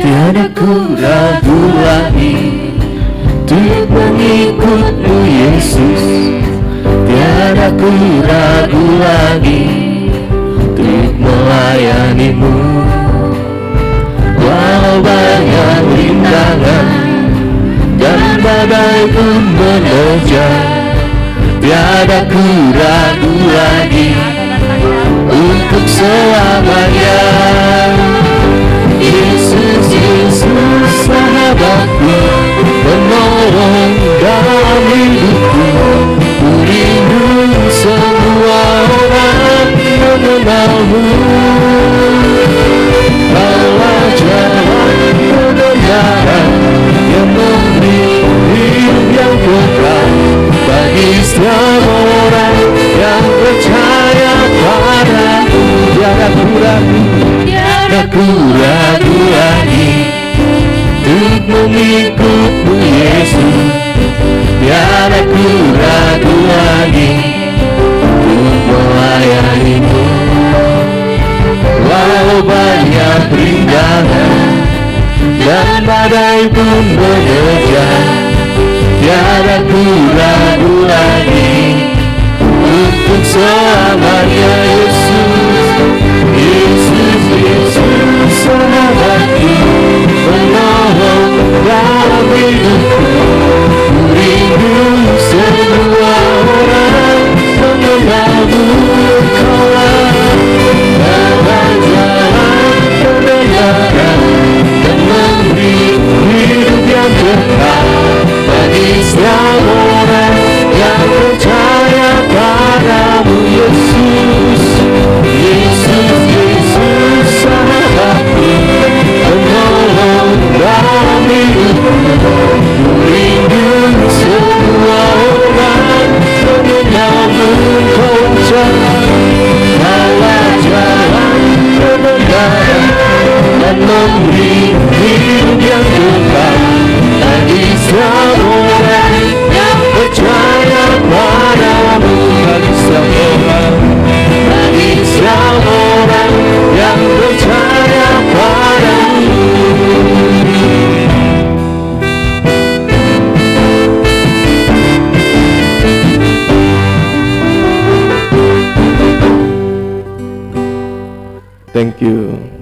Tiada ku ragu lagi untuk mengikut-Mu Yesus. Tiada ku ragu lagi untuk melayani-Mu. Walau banyak rintangan dan badai pun menerjang, tiada ku ragu lagi untuk selamanya. Yesus, Yesus sahabatku, penolong dalam hidupku. Ku rindu semua orang mengenal-Mu. Kaulah jalan kebenaran yang memberi hidup yang kekal bagi setiap orang yang percaya padamu. Tiada ku ragu, tiada ku ragu lagi untuk mengikut-Mu Yesus. Tiada ku ragu lagi untuk melayani-Mu. Walau banyak rintangan dan badai pun menerjang, tiada ku ragu lagi untuk selamanya. Yesus, Yesus, Yesus sahabatku, penolong dalam hidupku. Ku rindu semua orang mengenal-Mu. Kau memberi hidup yang kekal bagi semua orang yang percaya padamu, bagi semua orang, bagi semua orang yang percaya padamu. Thank you.